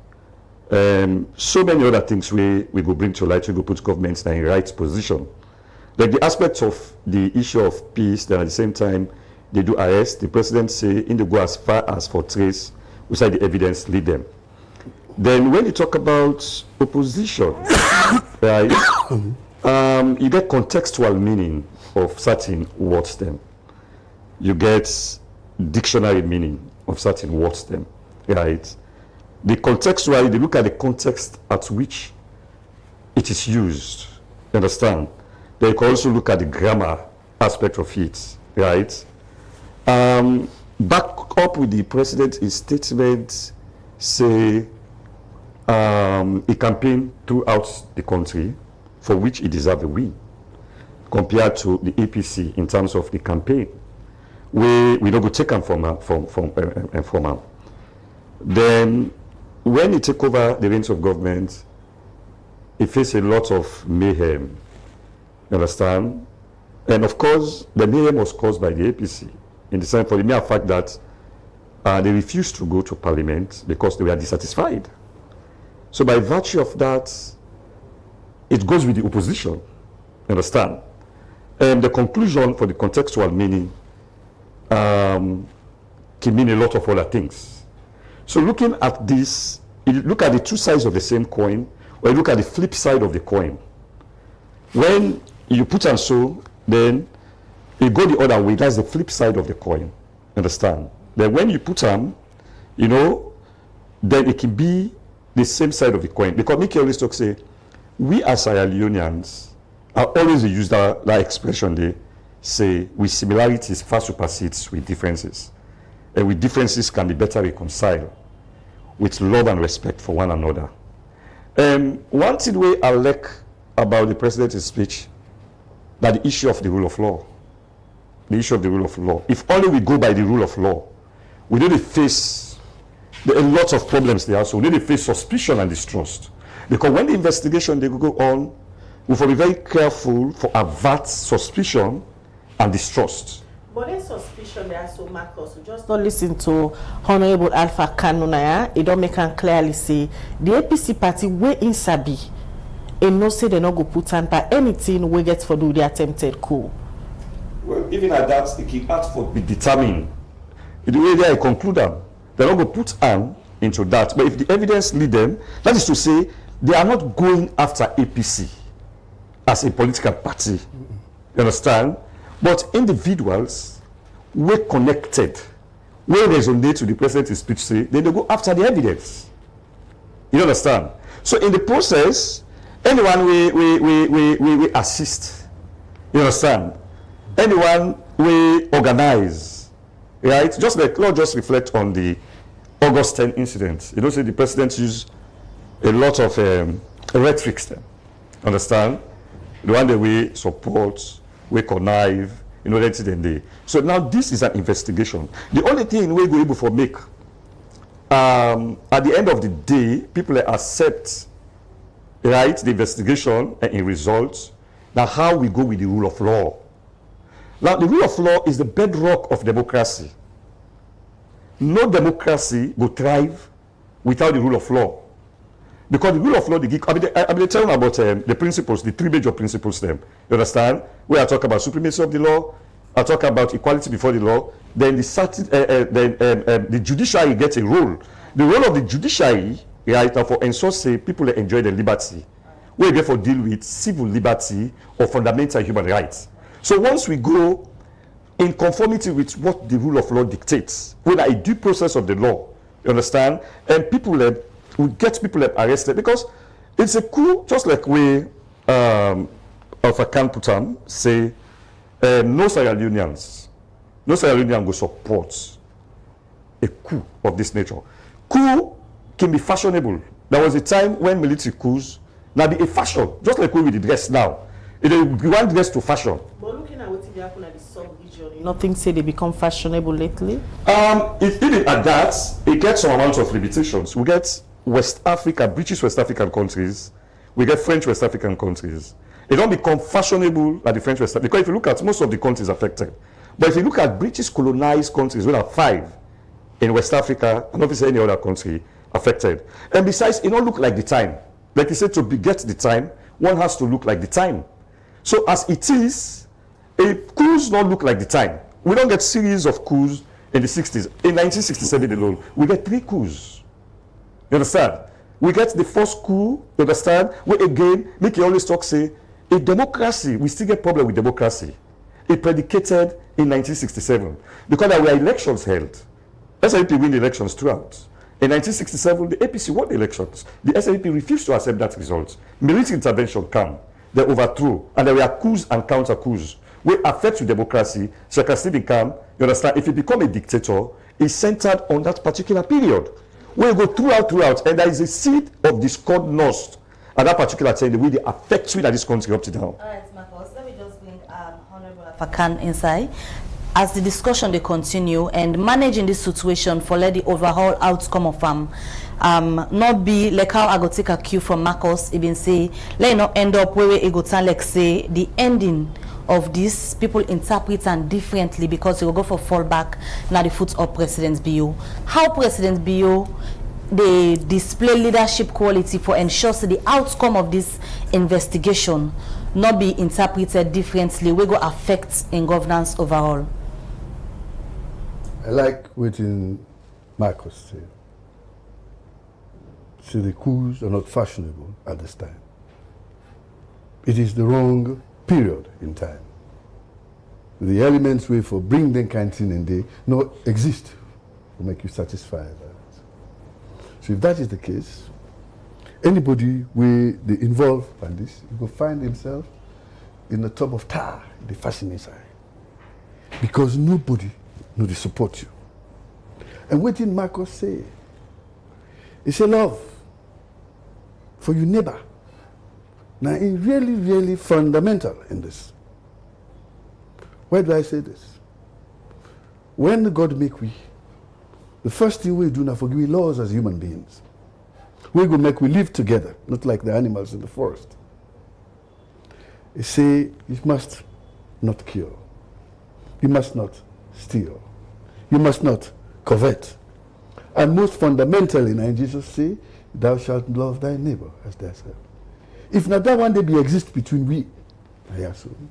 so many other things we go bring to light, we go put governments in the right position. Like the aspects of the issue of peace, then at the same time they do arrest. The president say in the go as far as for trace, which the evidence lead them. Then when you talk about opposition, right, you get contextual meaning of certain words then. You get dictionary meaning of certain words then, right? The contextual, they look at the context at which it is used, you understand? They can also look at the grammar aspect of it, right? Back up with the president's statement, say, he campaigned throughout the country for which he deserved a win compared to the APC in terms of the campaign. We don't go take him from him. Then when he took over the reins of government, he faced a lot of mayhem. You understand? And of course, the mayhem was caused by the APC in the sense for the mere fact that they refused to go to parliament because they were dissatisfied. So by virtue of that, it goes with the opposition, you understand? And the conclusion for the contextual meaning can mean a lot of other things. So looking at this, you look at the two sides of the same coin, or you look at the flip side of the coin. When you put and so, then you go the other way. That's the flip side of the coin. Understand? Then when you put them, you know, then it can be the same side of the coin. Because Mickey always talk say, we as Sierra Leoneans are always use that expression. They say, with similarities far supersedes with differences. And with differences can be better reconciled with love and respect for one another. One thing we I like about the president's speech, that the issue of the rule of law. The issue of the rule of law. If only we go by the rule of law, we need to face a lot of problems there. So we need to face suspicion and distrust. Because when the investigation they go on, we have to be very careful for avert suspicion and distrust. But there's suspicion there, so Marcus, we just don't listen to Honorable Alpha Kanunaya. It don't make him clearly say the APC party way in Sabi and no say they not go put on by anything we get for do the attempted coup. Well, even at that, the key act for be determined. The way they conclude them, they're not going to put on into that. But if the evidence lead them, that is to say, they are not going after APC as a political party. You understand? But individuals were connected, were resonate to the president's speech, say, then they go after the evidence. You understand? So in the process, anyone we assist. You understand? Anyone we organize, right? Just like, Lord, just reflect on the August 10 incident. You don't say the president used a lot of rhetoric there. Understand? The one that we support, we connive, you know, that's it. Day. So now this is an investigation. The only thing we go able to make, at the end of the day, people accept, right, the investigation and in results. Now how we go with the rule of law. Now the rule of law is the bedrock of democracy. No democracy will thrive without the rule of law. Because the rule of law, I've been telling about the principles, the three major principles them. You understand? Where I talk about supremacy of the law, I talk about equality before the law, then the judiciary gets a role. The role of the judiciary, right, for ensure say people enjoy their liberty. We therefore deal with civil liberty or fundamental human rights. So once we go in conformity with what the rule of law dictates, with a due process of the law, you understand, and people we get people arrested because it's a coup, just like we of a Kamputam say no Sierra Leoneans will support a coup of this nature. Coup can be fashionable. There was a time when military coups now be a fashion, just like we with the dress now. It we want dress to fashion. But looking at what they happen at the sub-region, nothing say they become fashionable lately. Even at that, it gets some amount of limitations. We get West Africa, British West African countries, we get French West African countries. It don't become fashionable at the French West Africa, because if you look at most of the countries affected, but if you look at British colonized countries, we have 5 in West Africa, and obviously any other country affected. And besides, it don't look like the time. Like you said, to beget the time, one has to look like the time. So as it is, a coups don't look like the time. We don't get series of coups in the 60s. In 1967 alone, we get 3 coups. You understand? We get the first coup, you understand? We again, Mickey always talk, say, a democracy, we still get problem with democracy. It predicated in 1967. Because there were elections held. SNP win the elections throughout. In 1967, the APC won the elections. The SNP refused to accept that result. Military intervention came. They overthrew. And there were coups and counter coups. We affect democracy, so it can still become, you understand, if you become a dictator, it's centered on that particular period. We go throughout, and there is a seed of discord lost at that particular time, the way they affect you that this country up to down. All right, Marcos, let me just bring Honorable Fakan inside. As the discussion they continue and managing this situation for let the overall outcome of not be like how I go take a cue from Marcos, even say let it not end up where it go sound like say the ending of this people interpret and differently because they will go for fallback now the foot of President Bio. How President Bio they display leadership quality for ensure so the outcome of this investigation not be interpreted differently, we go affect in governance overall. I like what Marcus said. So the coups are not fashionable at this time. It is the wrong period in time. The elements way for bring them kind of thing and they not exist to make you satisfied. So if that is the case, anybody where they involve in this, you will find himself in the top of tar, the fashion side. Because nobody no they support you. And what did Marcus say? He said, love for your neighbor. Now, it's really, really fundamental in this. Why do I say this? When God make we, the first thing we do now forgive we laws as human beings. We go make we live together, not like the animals in the forest. He say you must not kill. You must not steal. You must not covet. And most fundamentally, now Jesus say, thou shalt love thy neighbor as thyself. If not that one day be exist between we, I assume,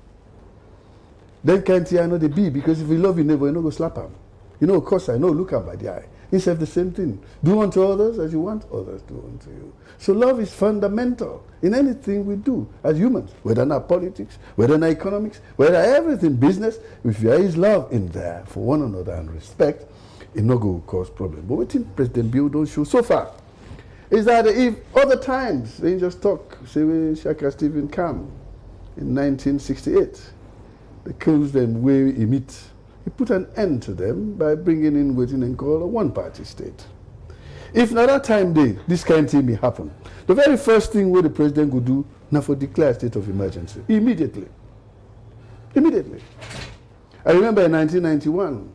then can't I know the be, because if you love your neighbor, you know go slap him. You know, of course I know, look him by the eye. It's the same thing. Do unto others as you want others to do unto you. So love is fundamental in anything we do as humans, whether not politics, whether not economics, whether everything, business. If there is love in there for one another and respect, it not go cause problem. But what President Bill don't show so far is that if other times they just talk, say when Shaka Stephen came in 1968, they killed them where he meet. He put an end to them by bringing in what they call a one-party state. If not that time day, this kind of thing may happen. The very first thing what the president would do, now for declare state of emergency, immediately. Immediately. I remember in 1991,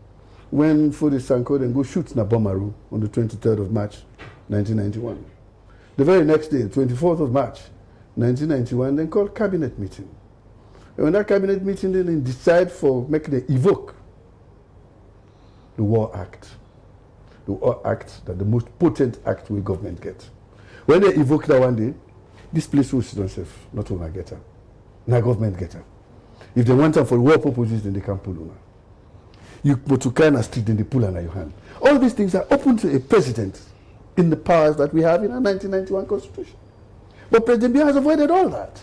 when Fode Sanko then go shoot na Bomaru on the 23rd of March, 1991. The very next day, 24th of March, 1991, then called cabinet meeting. And when that cabinet meeting, then they decide for making the evoke the War Act. The War Act, that the most potent act we government get. When they evoke that one day, this place will sit on safe, not only get her, not government get her. If they want her for war purposes, then they can pull her. You put to kind of street, then they pull her in your hand. All these things are open to a president in the powers that we have in our 1991 Constitution. But President Biya has avoided all that.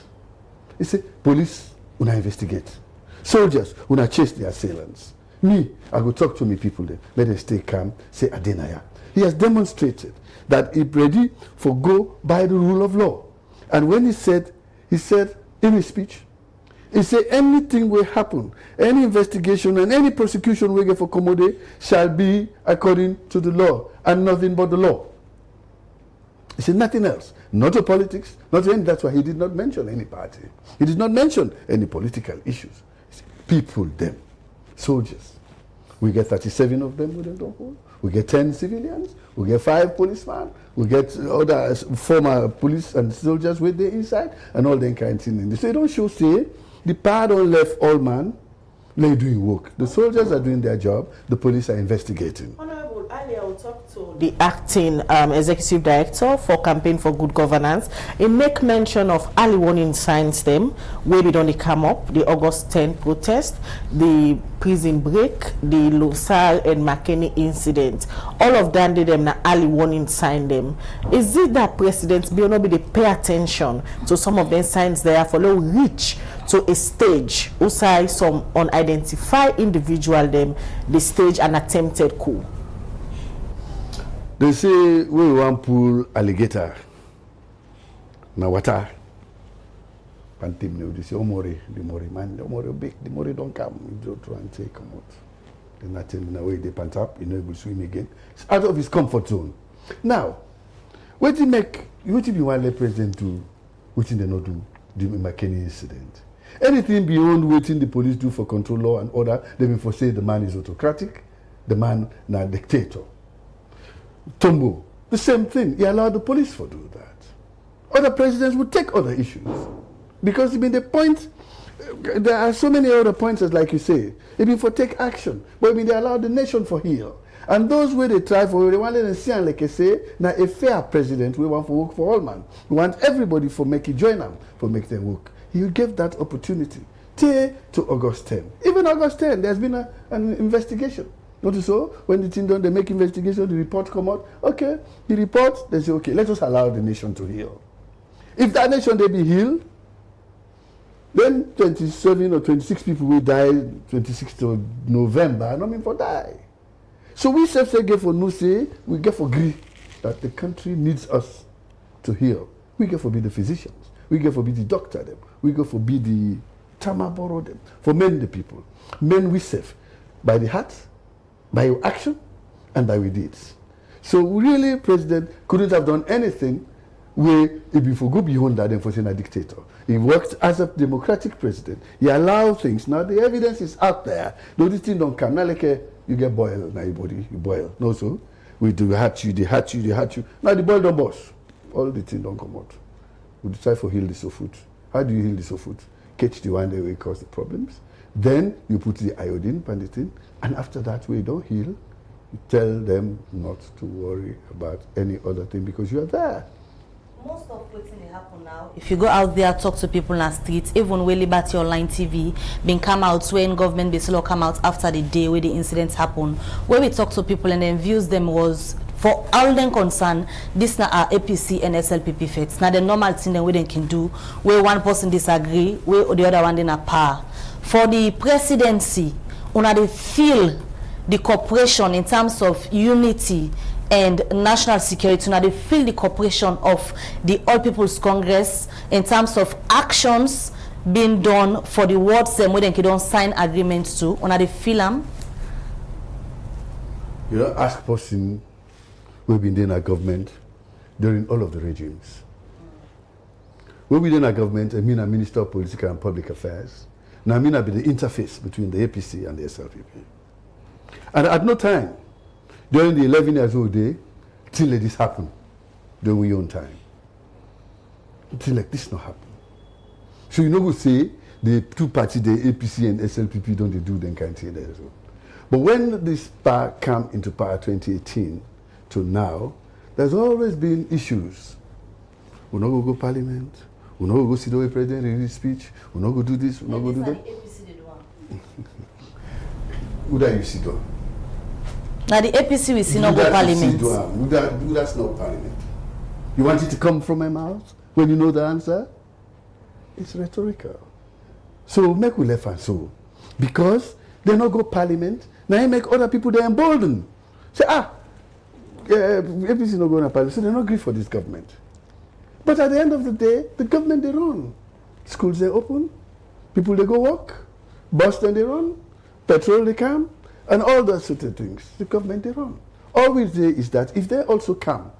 He said, police, una investigate. Soldiers, una chase the assailants. Me, I go talk to me people there. Let them stay calm, say Adenaya. He has demonstrated that he's ready for go by the rule of law. And when he said in his speech, he said anything will happen, any investigation and any prosecution we get for Komode shall be according to the law and nothing but the law. He said nothing else, not to politics, not to any. That's why he did not mention any party. He did not mention any political issues. He said, people, them, soldiers. We get 37 of them within the whole. We get 10 civilians. We get 5 policemen. We get other former police and soldiers with the inside and all them kind of things. So you don't show say the power don't left all man. They're doing work. The soldiers are doing their job. The police are investigating. Honorable, earlier we talked to the acting executive director for Campaign for Good Governance. He make mention of early warning signs them where they don't come up, the August 10 protest, the prison break, the Losal and McKinney incident. All of that did them na early warning sign them. Is it that President Biya be pay attention to some of them signs there for low reach to a stage usai some unidentified individual them the stage an attempted coup? They say we want pull alligator na water. Pantim they say Omori, the Mori man, the Mori big, the Mori don't come, you don't try and take him out. Then nothing in a way they pant up, you know he will swim again. It's out of his comfort zone. Now, what do you want the president to what they not do the McKinney incident? Anything beyond waiting the police do for control law and order, they will foresee the man is autocratic, the man na dictator. Tombo, the same thing. He allowed the police to do that. Other presidents would take other issues. Because the point, there are so many other points, as like you say. It mean for take action. But they allow the nation for heal. And those where they try for, they want to see, like I say, now a fair president, we want to work for all man. We want everybody for make it join them, for make them work. He gave that opportunity. Till to August 10. Even August 10, there's been an investigation. Not so? When the thing done, they make investigation, the report come out. Okay, the report, they say, okay, let us allow the nation to heal. If that nation, they be healed, then 27 or 26 people will die 26th of November, and I mean for die. So we say get for no say, we get for agree that the country needs us to heal. We get for be the physicians, we get for be the doctor them, we get for be the tamaboro them, for men the people. Men we save by the heart, by your action, and by your deeds. So really, President couldn't have done anything where if you go beyond that and for saying a dictator. He worked as a democratic president. He allowed things. Now the evidence is out there. No, this thing don't come. Not like you get boiled now your body, you boil. No, so we do hatch you, they hatch you, they hatch you. Now the boil don't bust. All the thing don't come out. We decide for heal the food. How do you heal the food? Catch the one that will cause the problems. Then you put the iodine on the thing, and after that, we don't heal. You tell them not to worry about any other thing because you are there. Most of what's in happen now, if you go out there, talk to people in the streets, even when Liberty Online TV been come out, when government basically come out after the day where the incidents happen, where we talk to people and then views them was, for all them concern, this now are APC and SLPP fates. Now the normal thing that we then can do, where one person disagree, where the other one then a par. For the presidency, they feel the cooperation in terms of unity and national security. They feel the cooperation of the All People's Congress in terms of actions being done for the words them where they don't sign agreements to. They feel them. You don't ask person we've been in our government during all of the regimes. When we did our government, I mean a Minister of Political and Public Affairs. Now I mean I be the interface between the APC and the SLPP. And at no time during the 11 years old day, till like this happen during your own time. Till like this not happen. So you know who say the two parties, the APC and SLPP, don't they do them kind of thing there as well. But when this power came into power 2018 to now, there's always been issues. We're not going to go parliament. We're not going to go see the way president read his speech. We're not going to do this. We're not going to do that. APC did one. Who that you see do? Now the APC we see not go parliament. Who that's not parliament? You want it to come from my mouth when you know the answer? It's rhetorical. So make we left and so. Because they not go parliament, now you make other people they embolden. Say, APC not going to parliament, so they're not agree for this government. But at the end of the day, the government they run. Schools they open, people they go work, bus then they run, petrol they come, and all those sort of things. The government they run. All we say is that if they also come,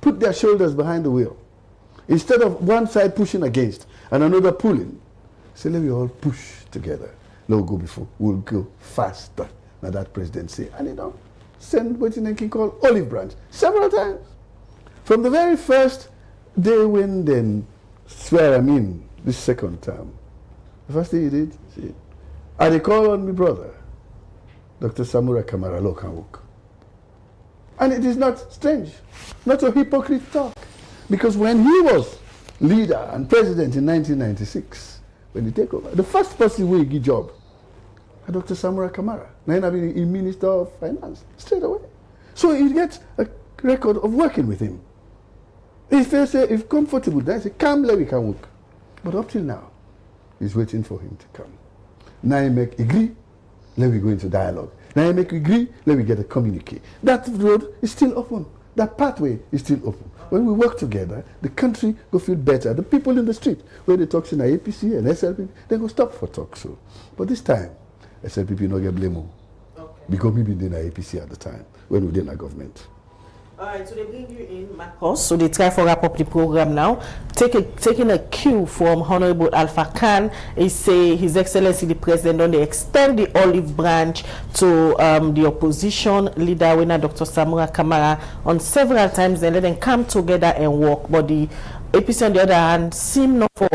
put their shoulders behind the wheel, instead of one side pushing against and another pulling, say let me all push together. Let we go before, we'll go faster. Now that president say, and you know, send what you can call olive branch several times. From the very first day when then swear I'm in this second term, the first thing he did, see, and they call on my brother, Dr. Samura Kamara Lokanwuk. And it is not strange, not a hypocrite talk. Because when he was leader and president in 1996, when he take over, the first person who he job, Dr. Samura Kamara, now being a Minister of Finance, straight away. So he gets a record of working with him. If they say, if comfortable, then say, come, let we can work. But up till now, he's waiting for him to come. Now he make agree, let me go into dialogue. Now he make agree, let me get a communique. That road is still open. That pathway is still open. When we work together, the country will feel better. The people in the street, when they talk to the APC and SLPP, they go stop for talk. So, but this time, SLPP no get blame. Because we been in the APC at the time when we did our government. All right, so they bring you in, Marcos. So they try for wrap up the program now. Taking a cue from Honorable Alpha Khan, he say His Excellency the President don't they extend the olive branch to the opposition leader, winner Dr. Samura Kamara, on several times and let them come together and work. But the APC on the other hand seem not for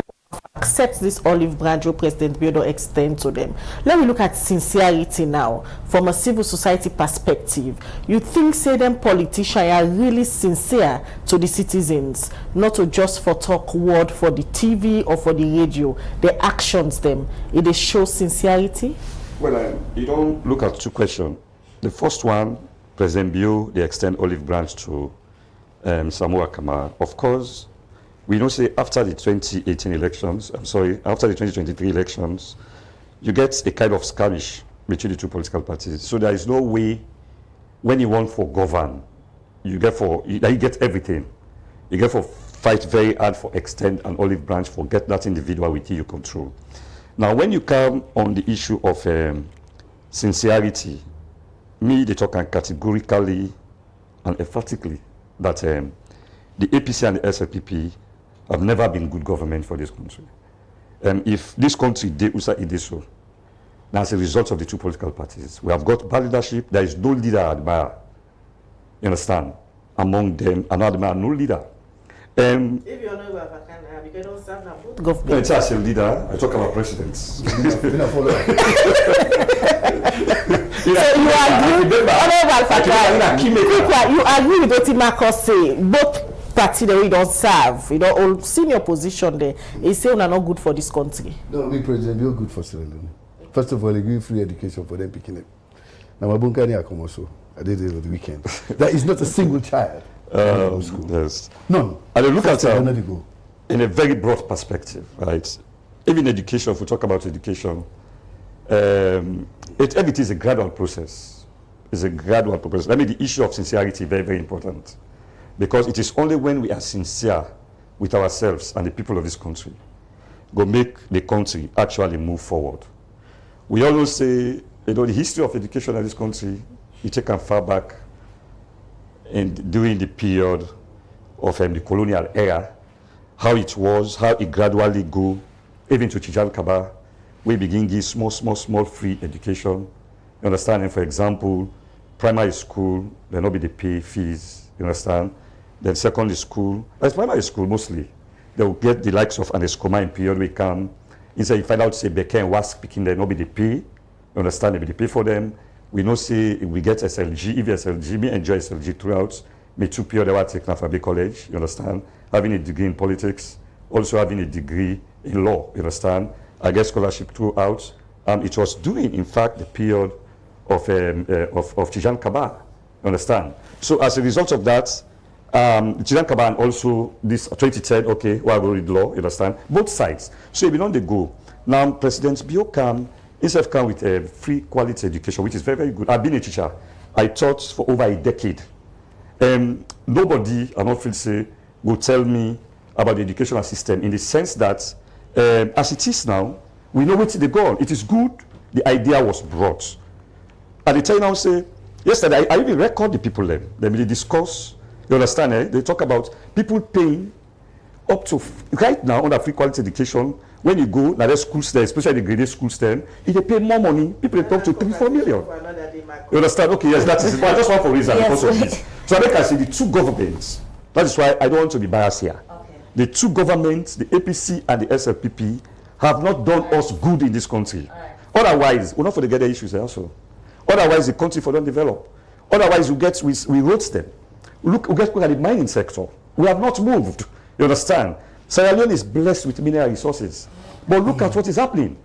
accept this olive branch where President Biodo extend to them. Let me look at sincerity now from a civil society perspective. You think say them politicians are really sincere to the citizens, not to just for talk word for the TV or for the radio. Their actions them, it shows sincerity? Well, you don't look at two questions. The first one, President Bio, they extend olive branch to Samoa Kamara. Of course, we know say after the 2018 elections, after the 2023 elections, you get a kind of skirmish between the two political parties. So there is no way when you want for govern, you get everything. You get for fight very hard for extend an olive branch for get that individual with you control. Now, when you come on the issue of sincerity, me, they talk categorically and emphatically that the APC and the SLPP have never been good government for this country. If this country did so, that's a result of the two political parties. We have got bad leadership. There is no leader I admire. You understand? Among them, I admire no leader. If you're not Vacana, because don't serve now both government. No, it's as a leader. I talk about presidents. So you agree, you agree with what Marcus say? Both parties that we don't serve, all senior position there. He say we are not good for this country. No, we President, we are good for Sierra Leone. First of all, they give free education for them picking it. Now, my bunkani are come also. I did it on the weekend. There is not a single child. School. Yes. None. And I look at in a very broad perspective, right? Even education, if we talk about education, everything is a gradual process. It's a gradual process. I mean, the issue of sincerity is very, very important. Because it is only when we are sincere with ourselves and the people of this country go make the country actually move forward. We always say, the history of education in this country, you take them far back and during the period of the colonial era, how it was, how it gradually go, even to Tijan Kaba, we begin give small free education. You understand? And for example, primary school, there not be the pay fees, you understand? Then secondary school, as primary school mostly, they will get the likes of an escoma in period we come. Instead you find out say Beke and was speaking there, not be the pay, you understand? They be the pay for them. We know say we get SLG, if SLG, me enjoy SLG throughout. Me 2 period I was taking Fabi College, you understand? Having a degree in politics, also having a degree in law, you understand? I get scholarship throughout. It was during, in fact, the period of Tijan Kaba, you understand? So as a result of that, Tijan Kaba and also this 2010, okay, well, we read law, you understand? Both sides. So if you don't they go. Now President Bio come, instead of come with a free quality education, which is very, very good. I've been a teacher. I taught for over a decade. Nobody, I'm not free to say, will tell me about the educational system in the sense that as it is now, we know where they go. It is good. The idea was brought. At the time now say, yesterday, I even record the people there. They discuss, you understand, they talk about people paying up to, right now, on the free quality education, when you go, now there's schools there, especially the graded schools there, if they pay more money, people they talk to 3-4 million. You understand? Okay, yes, that is it. But I just want for reason because of this. So I can say the two governments, that is why I don't want to be biased here. Okay. The two governments, the APC and the SLPP, have not done us good in this country. Otherwise, we're not for the get the issues also. Otherwise, the country for don't develop. Otherwise, we wrote them. Look at the mining sector. We have not moved. You understand? Sierra Leone is blessed with mineral resources. But look at what is happening.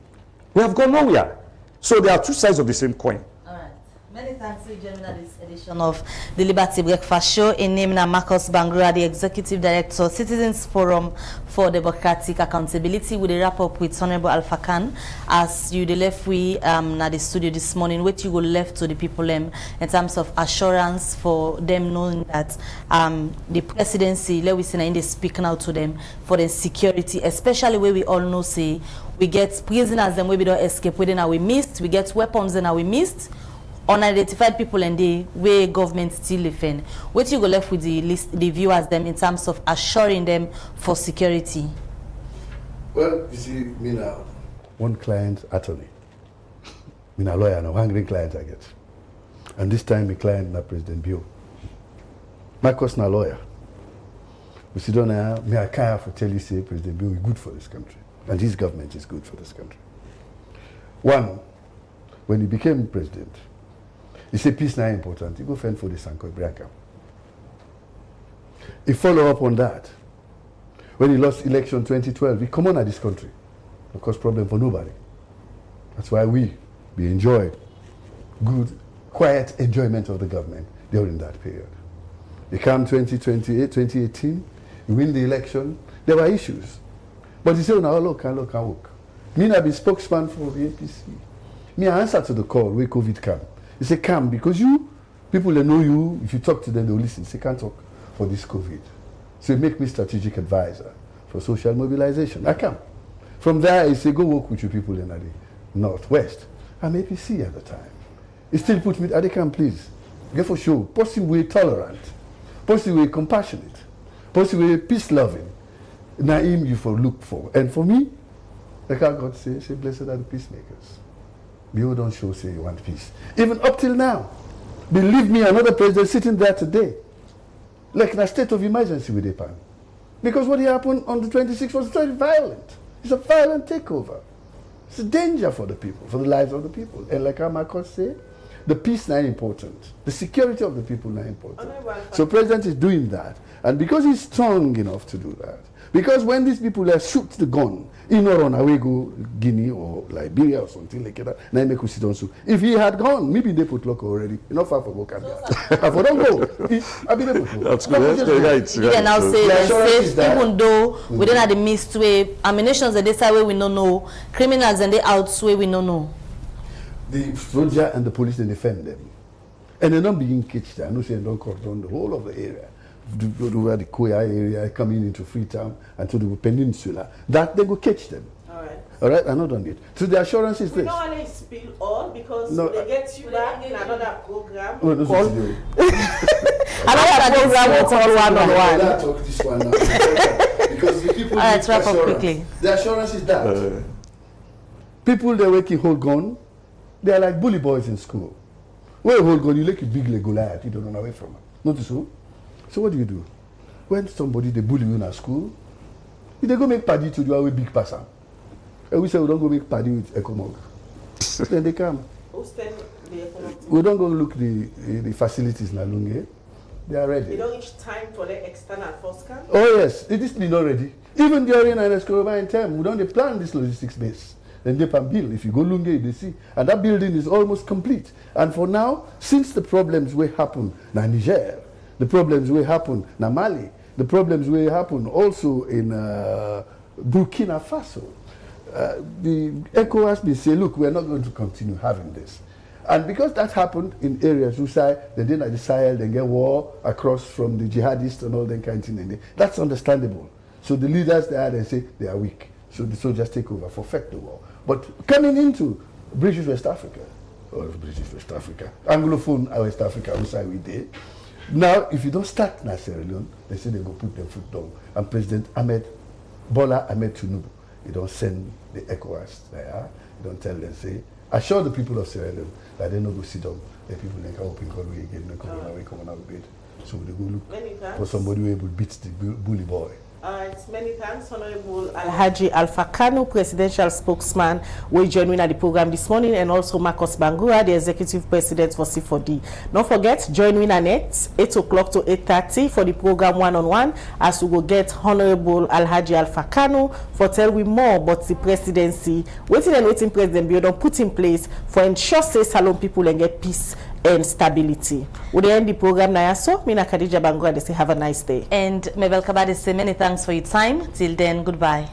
We have gone nowhere. So there are two sides of the same coin. All right. Many thanks to joining this edition of the Liberty Breakfast Show. In name na Marcus Bangura, the Executive Director, Citizens Forum for Democratic Accountability. We wrap up with Honorable Alpha Khan. As you left we na the studio this morning, what you go left to the people in terms of assurance for them knowing that the presidency, let we say, they speak now to them for the security, especially where we all know say we get prisoners and where we don't escape within our we missed, we get weapons and we missed. Unidentified people and the way government still living. What you go left with the viewers them in terms of assuring them for security? Well, you see, me now, one client attorney. Me now lawyer, now hungry client I get. And this time my client na President Bio. Marcus na lawyer. We sit down here, me I can't have to tell you say President Bio is good for this country. And his government is good for this country. One, when he became president, he said peace now important. He go fend for the Sanko Ibrahim. He follow up on that. When he lost election 2012, he come on at this country. It cause problem for nobody. That's why we enjoy good quiet enjoyment of the government during that period. You come 2018, you win the election, there were issues. But you say, now look. Me I be spokesman for the APC. Me I answer to the call where COVID come. You say, come, because you, people that know you, if you talk to them, they'll listen. Say, can't talk for this COVID. So you make me strategic advisor for social mobilization. I come. From there, I say, go work with your people in the Northwest. I'm APC at the time. He still put me, Adekam, please, get for show. Possibly tolerant, possibly compassionate, possibly peace-loving. Naim you for look for. And for me, like our God say blessed are the peacemakers. You don't show say you want peace. Even up till now. Believe me, another president sitting there today, like in a state of emergency with Japan. Because what happened on the 26th was very violent. It's a violent takeover. It's a danger for the people, for the lives of the people. And like our Marcos say, the peace is not important. The security of the people is not important. So president is doing that. And because he's strong enough to do that, because when these people shoot the gun, in or on away go Guinea or Liberia or something like that, now make sit on so. If he had gone, maybe they put lock already. Not far from Gambia. If I don't go, I be able to go. That's good. Right. You can now say even though we don't have the missed way, ammunitions and this way we don't know, criminals and the outsway we don't know. The soldier and the police they defend them, and they're not being catched. I know they don't cordon the whole of the area. Where the Koya area coming into Freetown and to the peninsula, that they go catch them. All right, I'm not done yet. So the assurance is this. We don't want to spill all because they get you back in another program. Oh, no, called another program will call one-on-one. Talk this one now. Because the people wrap up quickly. The assurance is that people they working hold gun, they are like bully boys in school. Where you hold gun, you like a big leg Goliath, you don't run away from it. Notice who? So what do? When somebody they bully you in a school, if they go make party to do a big person. And we say we don't go make party with Ecomog. Then they come. We don't go look the facilities in Alunge. They are ready. They don't reach time for the external force camp? Oh yes, it is not ready. Even during Analysed time, we don't plan this logistics base. Then they can build. If you go Lunge, they see. And that building is almost complete. And for now, since the problems will happen in Niger, the problems will happen in Mali, the problems will happen also in Burkina Faso. The ECO has been saying, look, we're not going to continue having this. And because that happened in areas who say they didn't the Sahel, they get war across from the jihadists and all that kind of thing. That's understandable. So the leaders there, they say they are weak. So the soldiers take over, forfeit the war. But coming into British West Africa, Anglophone West Africa, who say we did. Now, if you don't start in Sierra Leone, they say they go put their foot down. And President Bola Ahmed Tinubu, you don't send the ECOWAS there, you don't tell them, say, assure the people of Sierra Leone that they don't go sit down. The people they can open call again, they come on out bed. So they go look for somebody who will beat the bully boy. Many thanks, Honorable Alhaji Alpha Kanu, Presidential Spokesman, will join me at the program this morning, and also Marcos Bangura, the Executive President for C4D. Don't forget, join me at 8 o'clock to 8:30 for the program one-on-one, as we will get Honorable Alhaji Alpha Kanu for tell we more about the presidency, waiting President Biodon put in place for ensure say Salon people and get peace and stability. We end the program now, so Mina Khadija Bangura, they say have a nice day. And Mabel Kabade say many thanks for your time. Till then, goodbye.